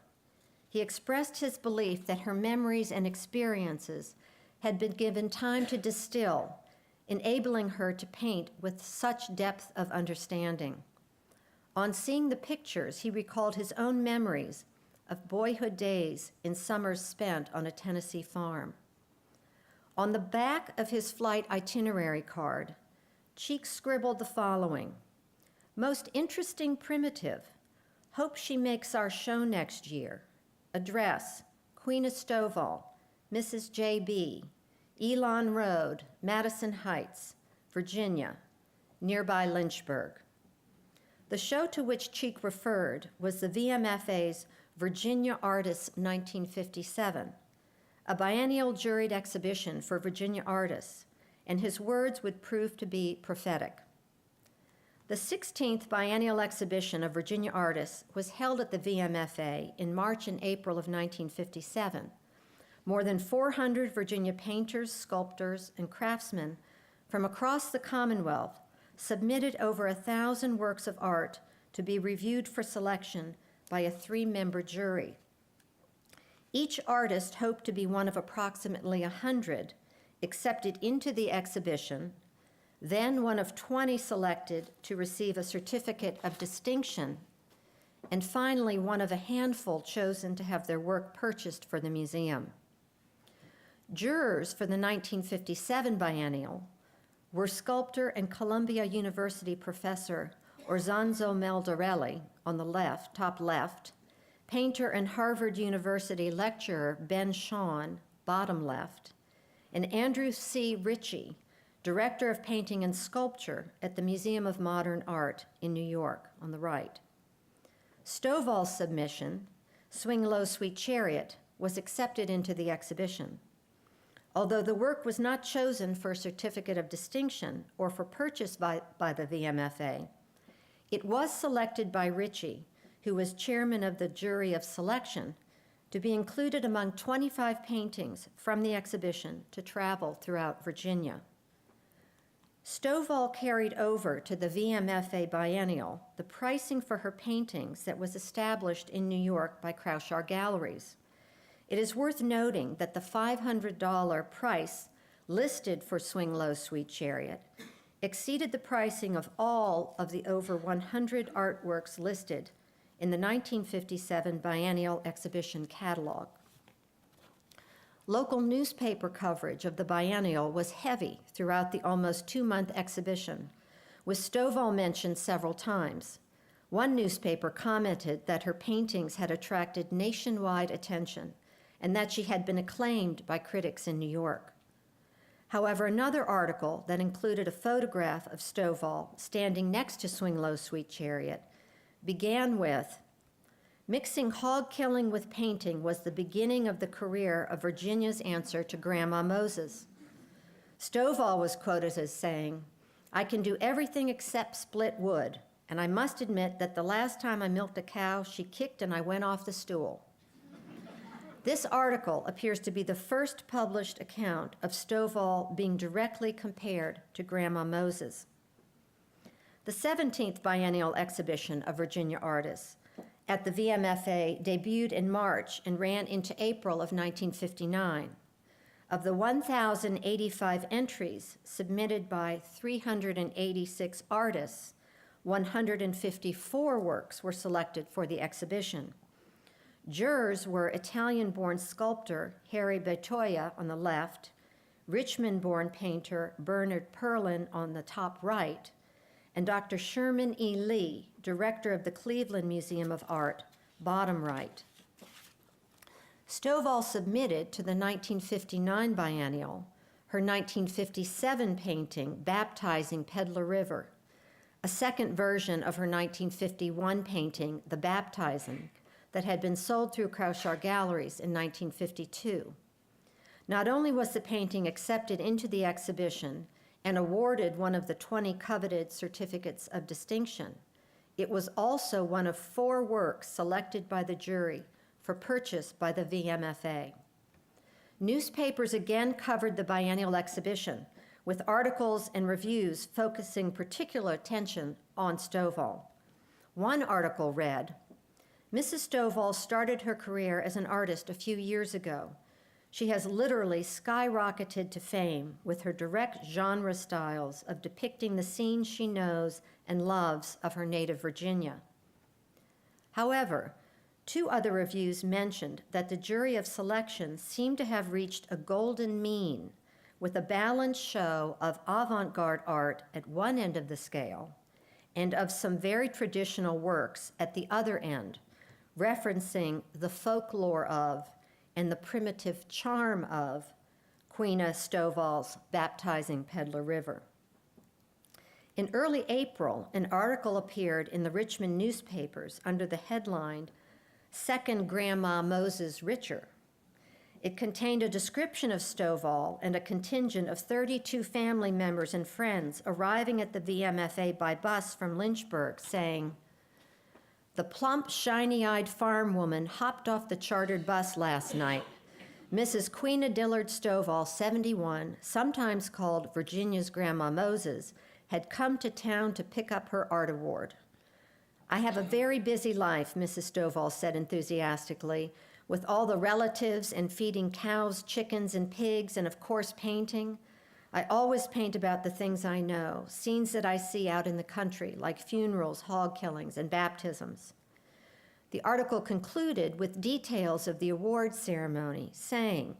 He expressed his belief that her memories and experiences had been given time to distill, enabling her to paint with such depth of understanding. On seeing the pictures, he recalled his own memories of boyhood days in summers spent on a Tennessee farm." On the back of his flight itinerary card, Cheek scribbled the following: "Most interesting primitive. Hope she makes our show next year. Address, Queena Stovall, Mrs. J.B., Elon Road, Madison Heights, Virginia, nearby Lynchburg." The show to which Cheek referred was the VMFA's Virginia Artists 1957, a biennial juried exhibition for Virginia artists, and his words would prove to be prophetic. The 16th biennial exhibition of Virginia artists was held at the VMFA in March and April of 1957. More than 400 Virginia painters, sculptors, and craftsmen from across the Commonwealth submitted over 1,000 works of art to be reviewed for selection by a 3-member jury. Each artist hoped to be one of approximately 100 accepted into the exhibition, then one of 20 selected to receive a certificate of distinction, and finally one of a handful chosen to have their work purchased for the museum. Jurors for the 1957 biennial were sculptor and Columbia University professor Orzanzo Meldarelli on the left, top left, painter and Harvard University lecturer Ben Shawn, bottom left, and Andrew C. Ritchie, director of painting and sculpture at the Museum of Modern Art in New York, on the right. Stovall's submission, Swing Low, Sweet Chariot, was accepted into the exhibition. Although the work was not chosen for a certificate of distinction or for purchase by the VMFA, it was selected by Ritchie, who was chairman of the jury of selection, to be included among 25 paintings from the exhibition to travel throughout Virginia. Stovall carried over to the VMFA Biennial the pricing for her paintings that was established in New York by Schall Galleries. It is worth noting that the $500 price listed for Swing Low, Sweet Chariot exceeded the pricing of all of the over 100 artworks listed in the 1957 Biennial exhibition catalog. Local newspaper coverage of the Biennial was heavy throughout the almost two-month exhibition, with Stovall mentioned several times. One newspaper commented that her paintings had attracted nationwide attention and that she had been acclaimed by critics in New York. However, another article that included a photograph of Stovall standing next to Swing Low, Sweet Chariot began with, "Mixing hog killing with painting was the beginning of the career of Virginia's answer to Grandma Moses." Stovall was quoted as saying, "I can do everything except split wood, and I must admit that the last time I milked a cow, she kicked and I went off the stool." This article appears to be the first published account of Stovall being directly compared to Grandma Moses. The 17th Biennial exhibition of Virginia artists at the VMFA debuted in March and ran into April of 1959. Of the 1,085 entries submitted by 386 artists, 154 works were selected for the exhibition. Jurors were Italian-born sculptor Harry Betoya on the left, Richmond-born painter Bernard Perlin on the top right, and Dr. Sherman E. Lee, director of the Cleveland Museum of Art, bottom right. Stovall submitted to the 1959 Biennial her 1957 painting, Baptizing, Peddler River, a second version of her 1951 painting, The Baptizing, that had been sold through Schall Galleries in 1952. Not only was the painting accepted into the exhibition and awarded one of the 20 coveted certificates of distinction, it was also one of 4 works selected by the jury for purchase by the VMFA. Newspapers again covered the biennial exhibition, with articles and reviews focusing particular attention on Stovall. One article read, "Mrs. Stovall started her career as an artist a few years ago. She has literally skyrocketed to fame with her direct genre styles of depicting the scenes she knows and loves of her native Virginia." However, 2 other reviews mentioned that the jury of selection seemed to have reached a golden mean with a balanced show of avant-garde art at one end of the scale and of some very traditional works at the other end, referencing the folklore of and the primitive charm of Queena Stovall's Baptizing, Peddler River. In early April, an article appeared in the Richmond newspapers under the headline, "Second Grandma Moses Richer." It contained a description of Stovall and a contingent of 32 family members and friends arriving at the VMFA by bus from Lynchburg, saying, "The plump, shiny-eyed farm woman hopped off the chartered bus last night. Mrs. Queena Dillard Stovall, 71, sometimes called Virginia's Grandma Moses, had come to town to pick up her art award." "I have a very busy life," Mrs. Stovall said enthusiastically, "with all the relatives and feeding cows, chickens, and pigs, and of course painting. I always paint about the things I know, scenes that I see out in the country, like funerals, hog killings, and baptisms." The article concluded with details of the award ceremony, saying,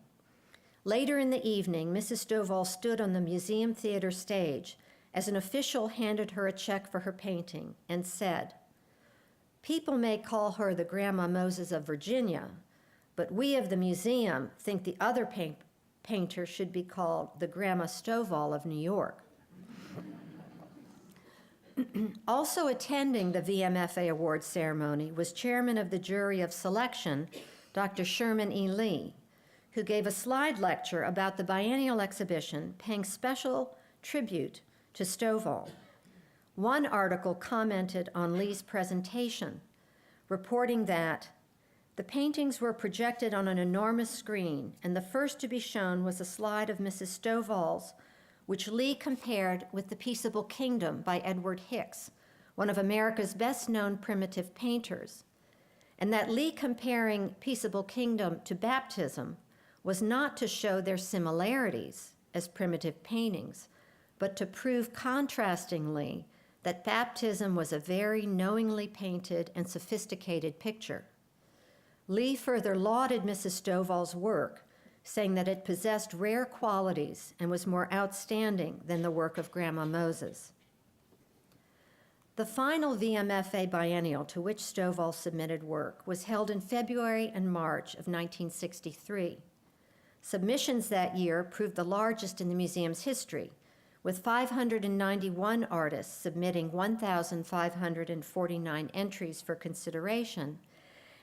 "Later in the evening, Mrs. Stovall stood on the Museum Theater stage as an official handed her a check for her painting and said, 'People may call her the Grandma Moses of Virginia, but we of the museum think the other painter should be called the Grandma Stovall of New York.'" Also attending the VMFA award ceremony was chairman of the jury of selection, Dr. Sherman E. Lee, who gave a slide lecture about the biennial exhibition, paying special tribute to Stovall. One article commented on Lee's presentation, reporting that The paintings were projected on an enormous screen, and the first to be shown was a slide of Mrs. Stovall's, which Lee compared with The Peaceable Kingdom by Edward Hicks, one of America's best-known primitive painters, and that Lee comparing Peaceable Kingdom to Baptism was not to show their similarities as primitive paintings, but to prove contrastingly that Baptism was a very knowingly painted and sophisticated picture. Lee further lauded Mrs. Stovall's work, saying that it possessed rare qualities and was more outstanding than the work of Grandma Moses. The final VMFA biennial to which Stovall submitted work was held in February and March of 1963. Submissions that year proved the largest in the museum's history, with 591 artists submitting 1,549 entries for consideration,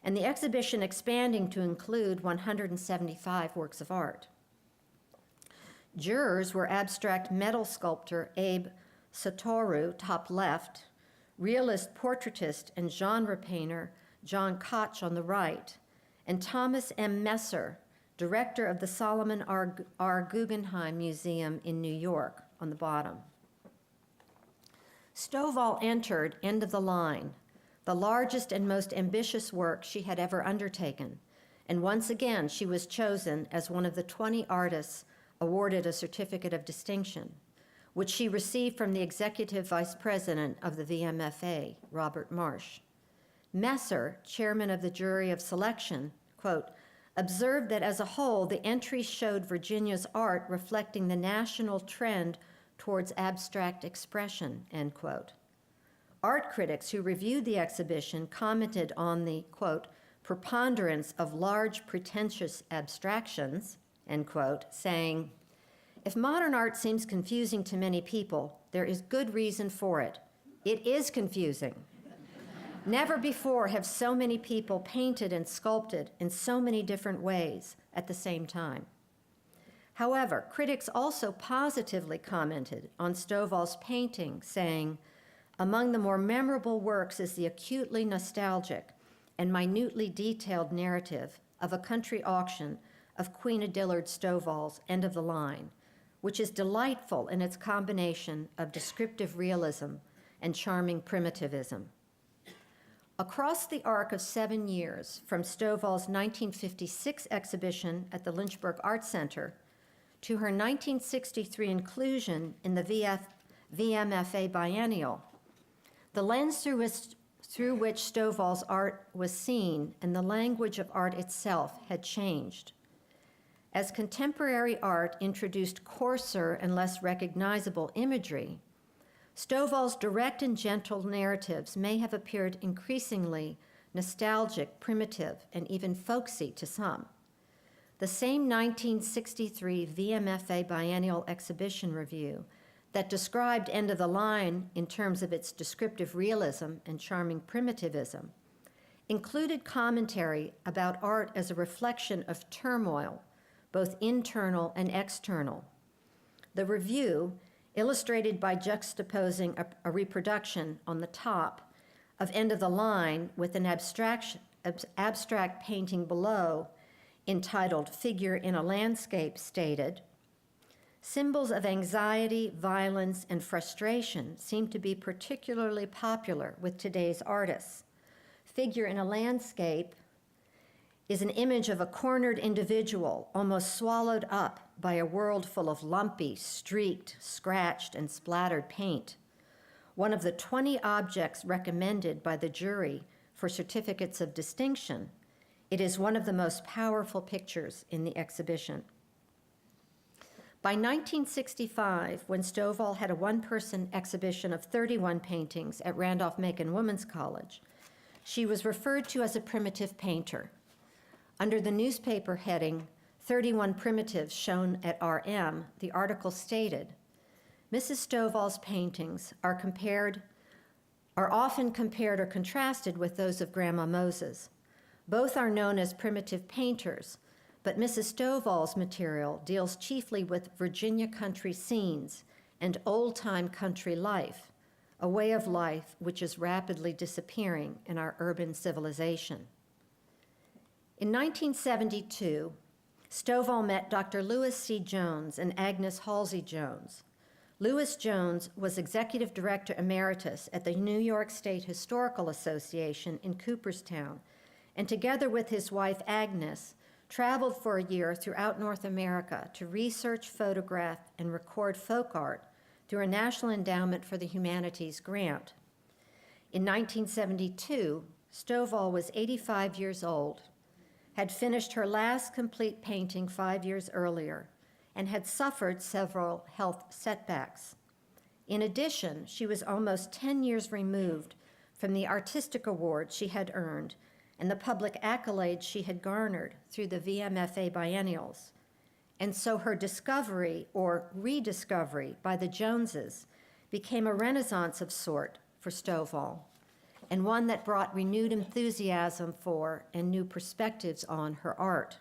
and the exhibition expanding to include 175 works of art. Jurors were abstract metal sculptor Abe Satoru, top left, realist portraitist and genre painter John Koch on the right, and Thomas M. Messer, director of the Solomon R. Guggenheim Museum in New York, on the bottom. Stovall entered End of the Line, the largest and most ambitious work she had ever undertaken, and once again she was chosen as one of the 20 artists awarded a certificate of distinction, which she received from the executive vice president of the VMFA, Robert Marsh. Messer, chairman of the jury of selection, quote, observed that as a whole, the entries showed Virginia's art reflecting the national trend towards abstract expression, end quote. Art critics who reviewed the exhibition commented on the, quote, preponderance of large, pretentious abstractions, end quote, saying, if modern art seems confusing to many people, there is good reason for it. It is confusing. Never before have so many people painted and sculpted in so many different ways at the same time. However, critics also positively commented on Stovall's painting, saying, among the more memorable works is the acutely nostalgic and minutely detailed narrative of a country auction of Queena Stovall's End of the Line, which is delightful in its combination of descriptive realism and charming primitivism. Across the arc of 7 years, from Stovall's 1956 exhibition at the Lynchburg Art Center to her 1963 inclusion in the VMFA Biennial, the lens through which Stovall's art was seen and the language of art itself had changed. As contemporary art introduced coarser and less recognizable imagery, Stovall's direct and gentle narratives may have appeared increasingly nostalgic, primitive, and even folksy to some. The same 1963 VMFA Biennial Exhibition Review that described End of the Line in terms of its descriptive realism and charming primitivism included commentary about art as a reflection of turmoil, both internal and external. The review, illustrated by juxtaposing a reproduction on the top of End of the Line with an abstract painting below entitled Figure in a Landscape, stated, symbols of anxiety, violence, and frustration seem to be particularly popular with today's artists. Figure in a Landscape is an image of a cornered individual almost swallowed up by a world full of lumpy, streaked, scratched, and splattered paint. One of the 20 objects recommended by the jury for certificates of distinction, it is one of the most powerful pictures in the exhibition. By 1965, when Stovall had a one-person exhibition of 31 paintings at Randolph-Macon Women's College, she was referred to as a primitive painter. Under the newspaper heading, 31 Primitives Shown at RM, the article stated, Mrs. Stovall's paintings are often compared or contrasted with those of Grandma Moses. Both are known as primitive painters, but Mrs. Stovall's material deals chiefly with Virginia country scenes and old-time country life, a way of life which is rapidly disappearing in our urban civilization. In 1972, Stovall met Dr. Lewis C. Jones and Agnes Halsey Jones. Lewis Jones was Executive Director Emeritus at the New York State Historical Association in Cooperstown, and together with his wife Agnes, traveled for a year throughout North America to research, photograph, and record folk art through a National Endowment for the Humanities grant. In 1972, Stovall was 85 years old, had finished her last complete painting 5 years earlier, and had suffered several health setbacks. In addition, she was almost 10 years removed from the artistic award she had earned and the public accolades she had garnered through the VMFA biennials. And so her discovery or rediscovery by the Joneses became a renaissance of sort for Stovall, and one that brought renewed enthusiasm for and new perspectives on her art.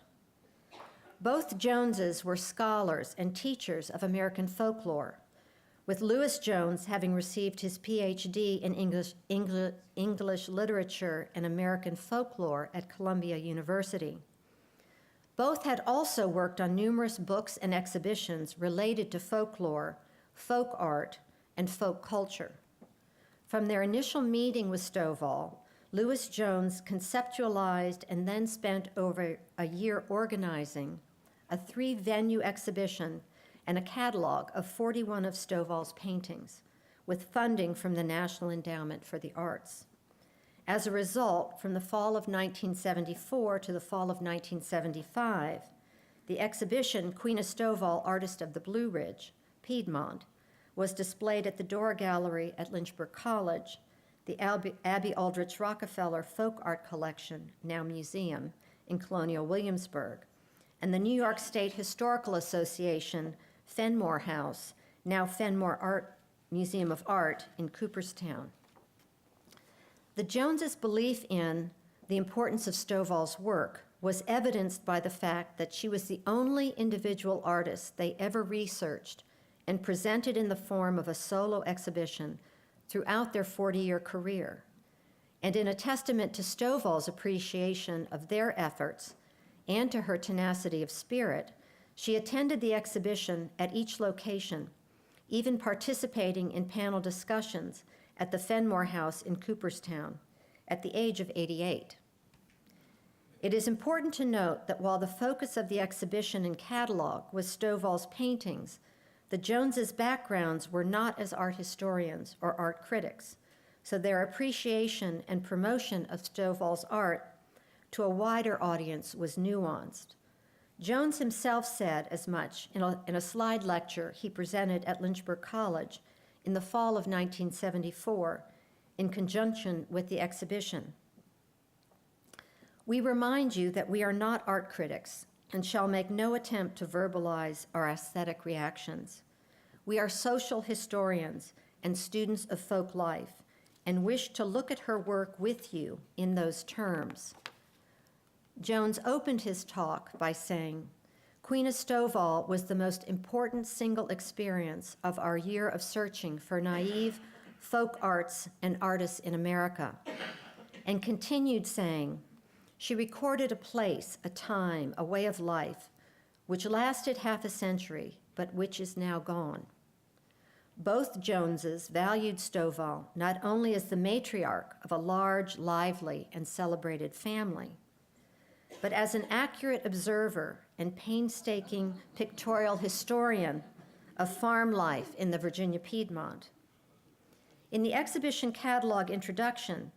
Both Joneses were scholars and teachers of American folklore, with Lewis Jones having received his PhD in English literature and American folklore at Columbia University. Both had also worked on numerous books and exhibitions related to folklore, folk art, and folk culture. From their initial meeting with Stovall, Lewis Jones conceptualized and then spent over a year organizing a 3-venue exhibition and a catalog of 41 of Stovall's paintings, with funding from the National Endowment for the Arts. As a result, from the fall of 1974 to the fall of 1975, the exhibition Queena Stovall, Artist of the Blue Ridge, Piedmont, was displayed at the Dora Gallery at Lynchburg College, the Abby Aldrich Rockefeller Folk Art Collection, now museum, in Colonial Williamsburg, and the New York State Historical Association Fenmore House, now Fenmore Museum of Art in Cooperstown. The Joneses' belief in the importance of Stovall's work was evidenced by the fact that she was the only individual artist they ever researched and presented in the form of a solo exhibition throughout their 40-year career. And in a testament to Stovall's appreciation of their efforts and to her tenacity of spirit, she attended the exhibition at each location, even participating in panel discussions at the Fenmore House in Cooperstown at the age of 88. It is important to note that while the focus of the exhibition and catalog was Stovall's paintings, the Joneses' backgrounds were not as art historians or art critics, so their appreciation and promotion of Stovall's art to a wider audience was nuanced. Jones himself said as much in a slide lecture he presented at Lynchburg College in the fall of 1974 in conjunction with the exhibition. We remind you that we are not art critics and shall make no attempt to verbalize our aesthetic reactions. We are social historians and students of folk life and wish to look at her work with you in those terms. Jones opened his talk by saying, "Queena Stovall was the most important single experience of our year of searching for naive folk arts and artists in America," and continued saying, "She recorded a place, a time, a way of life, which lasted half a century, but which is now gone." Both Joneses valued Stovall not only as the matriarch of a large, lively, and celebrated family, but as an accurate observer and painstaking pictorial historian of farm life in the Virginia Piedmont. In the exhibition catalog introduction,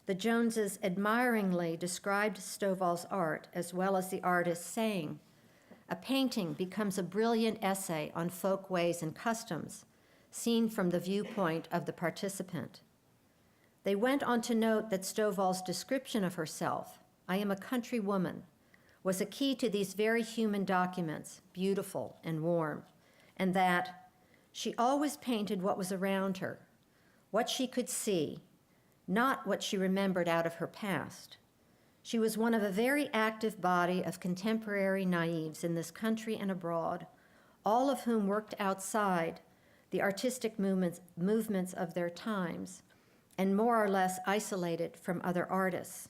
the Joneses admiringly described Stovall's art as well as the artist, saying, "A painting becomes a brilliant essay on folk ways and customs, seen from the viewpoint of the participant." They went on to note that Stovall's description of herself, "I am a country woman," was a key to these very human documents, beautiful and warm, and that she always painted what was around her, what she could see, not what she remembered out of her past. She was one of a very active body of contemporary naives in this country and abroad, all of whom worked outside the artistic movements of their times and more or less isolated from other artists.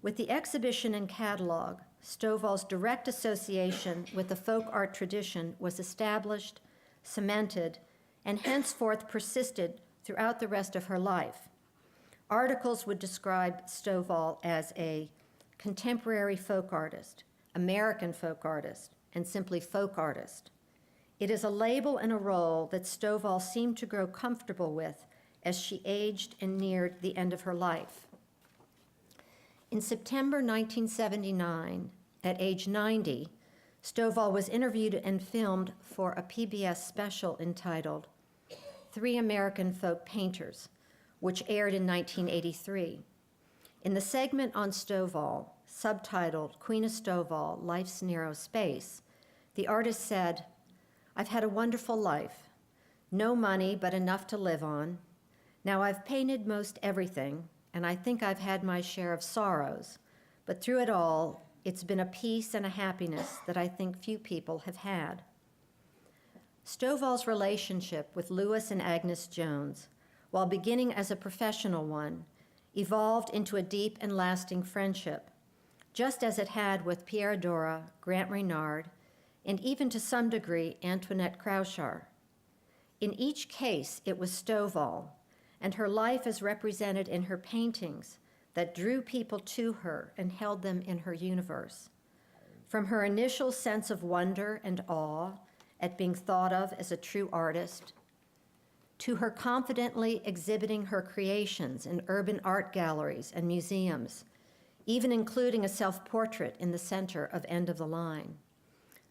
With the exhibition and catalog, Stovall's direct association with the folk art tradition was established, cemented, and henceforth persisted throughout the rest of her life. Articles would describe Stovall as a contemporary folk artist, American folk artist, and simply folk artist. It is a label and a role that Stovall seemed to grow comfortable with as she aged and neared the end of her life. In September 1979, at age 90, Stovall was interviewed and filmed for a PBS special entitled Three American Folk Painters, which aired in 1983. In the segment on Stovall, subtitled Queena Stovall, Life's Narrow Space, the artist said, "I've had a wonderful life. No money, but enough to live on. Now I've painted most everything, and I think I've had my share of sorrows, but through it all, it's been a peace and a happiness that I think few people have had." Stovall's relationship with Louis and Agnes Jones, while beginning as a professional one, evolved into a deep and lasting friendship, just as it had with Pierre Dora, Grant Reynard, and even to some degree Antoinette Crouchar. In each case, it was Stovall, and her life as represented in her paintings, that drew people to her and held them in her universe. From her initial sense of wonder and awe at being thought of as a true artist, to her confidently exhibiting her creations in urban art galleries and museums, even including a self-portrait in the center of End of the Line.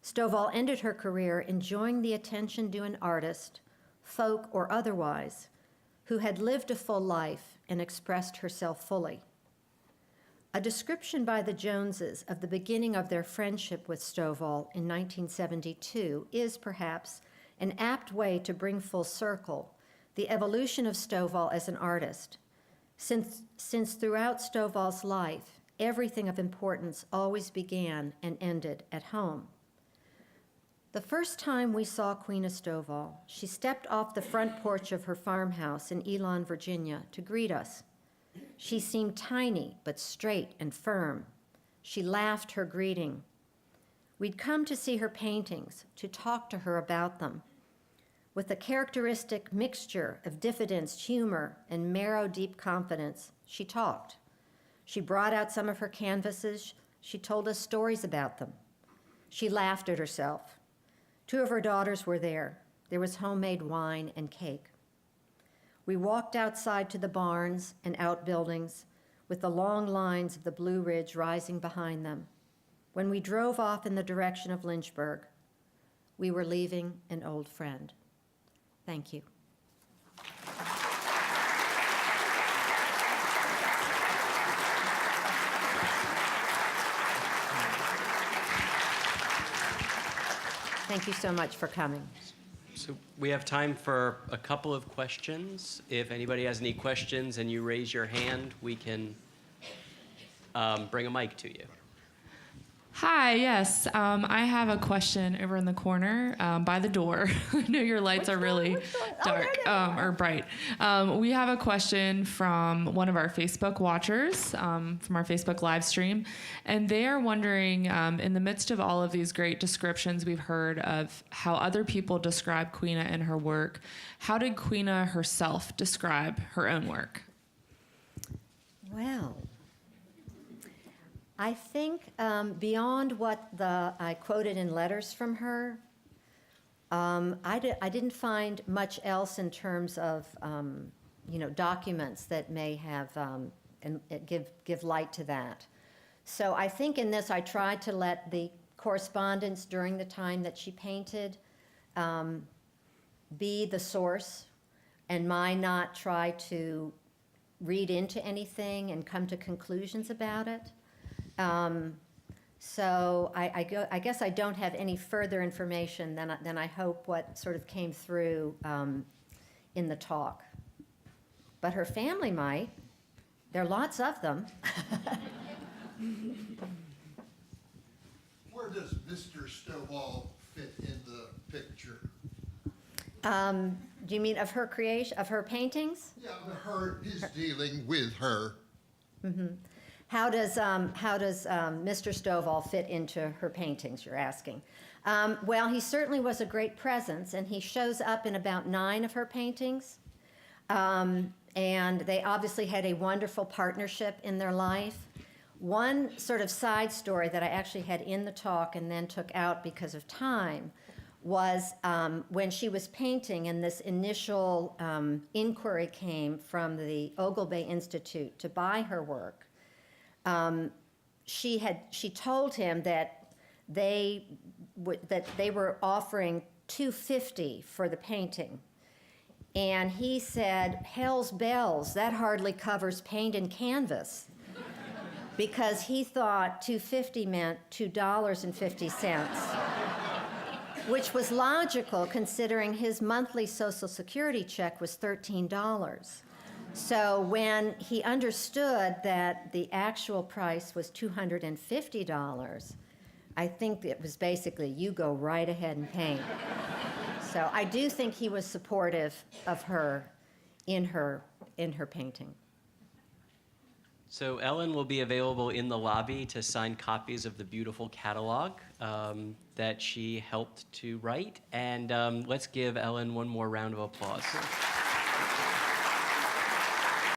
Stovall ended her career enjoying the attention due an artist, folk or otherwise, who had lived a full life and expressed herself fully. A description by the Joneses of the beginning of their friendship with Stovall in 1972 is perhaps an apt way to bring full circle the evolution of Stovall as an artist, since throughout Stovall's life, everything of importance always began and ended at home. The first time we saw Queena Stovall, she stepped off the front porch of her farmhouse in Elon, Virginia, to greet us. She seemed tiny, but straight and firm. She laughed her greeting. We'd come to see her paintings, to talk to her about them. With a characteristic mixture of diffidence, humor, and marrow-deep confidence, she talked. She brought out some of her canvases. She told us stories about them. She laughed at herself. Two of her daughters were there. There was homemade wine and cake. We walked outside to the barns and outbuildings with the long lines of the Blue Ridge rising behind them. When we drove off in the direction of Lynchburg, we were leaving an old friend. Thank you. Thank you so much for coming. So we have time for a couple of questions. If anybody has any questions and you raise your hand, we can bring a mic to you. Hi, yes. I have a question over in the corner by the door. I know your lights are really dark or bright. We have a question from one of our Facebook watchers from our Facebook live stream. And they are wondering, in the midst of all of these great descriptions we've heard of how other people describe Queena and her work, how did Queena herself describe her own work? Well, I think beyond what I quoted in letters from her, I didn't find much else in terms of documents that may have and give light to that. So I think in this I tried to let the correspondence during the time that she painted be the source, and not try to read into anything and come to conclusions about it. So I guess I don't have any further information than I hope what sort of came through in the talk. But her family might. There are lots of them. Where does Mr. Stovall fit in the picture? Do you mean of her creation, of her paintings? Yeah, his dealing with her. Mm-hmm. How does Mr. Stovall fit into her paintings, you're asking? Well, he certainly was a great presence, and he shows up in about 9 of her paintings. And they obviously had a wonderful partnership in their life. One sort of side story that I actually had in the talk and then took out because of time was when she was painting, and this initial inquiry came from the Oglebay Institute to buy her work. She told him that they were offering $250 for the painting. And he said, "Hell's bells, that hardly covers paint and canvas." Because he thought $250 meant $2.50, which was logical considering his monthly Social Security check was $13. So when he understood that the actual price was $250, I think it was basically, you go right ahead and paint. So I do think he was supportive of her in her painting. So Ellen will be available in the lobby to sign copies of the beautiful catalog that she helped to write. And let's give Ellen one more round of applause.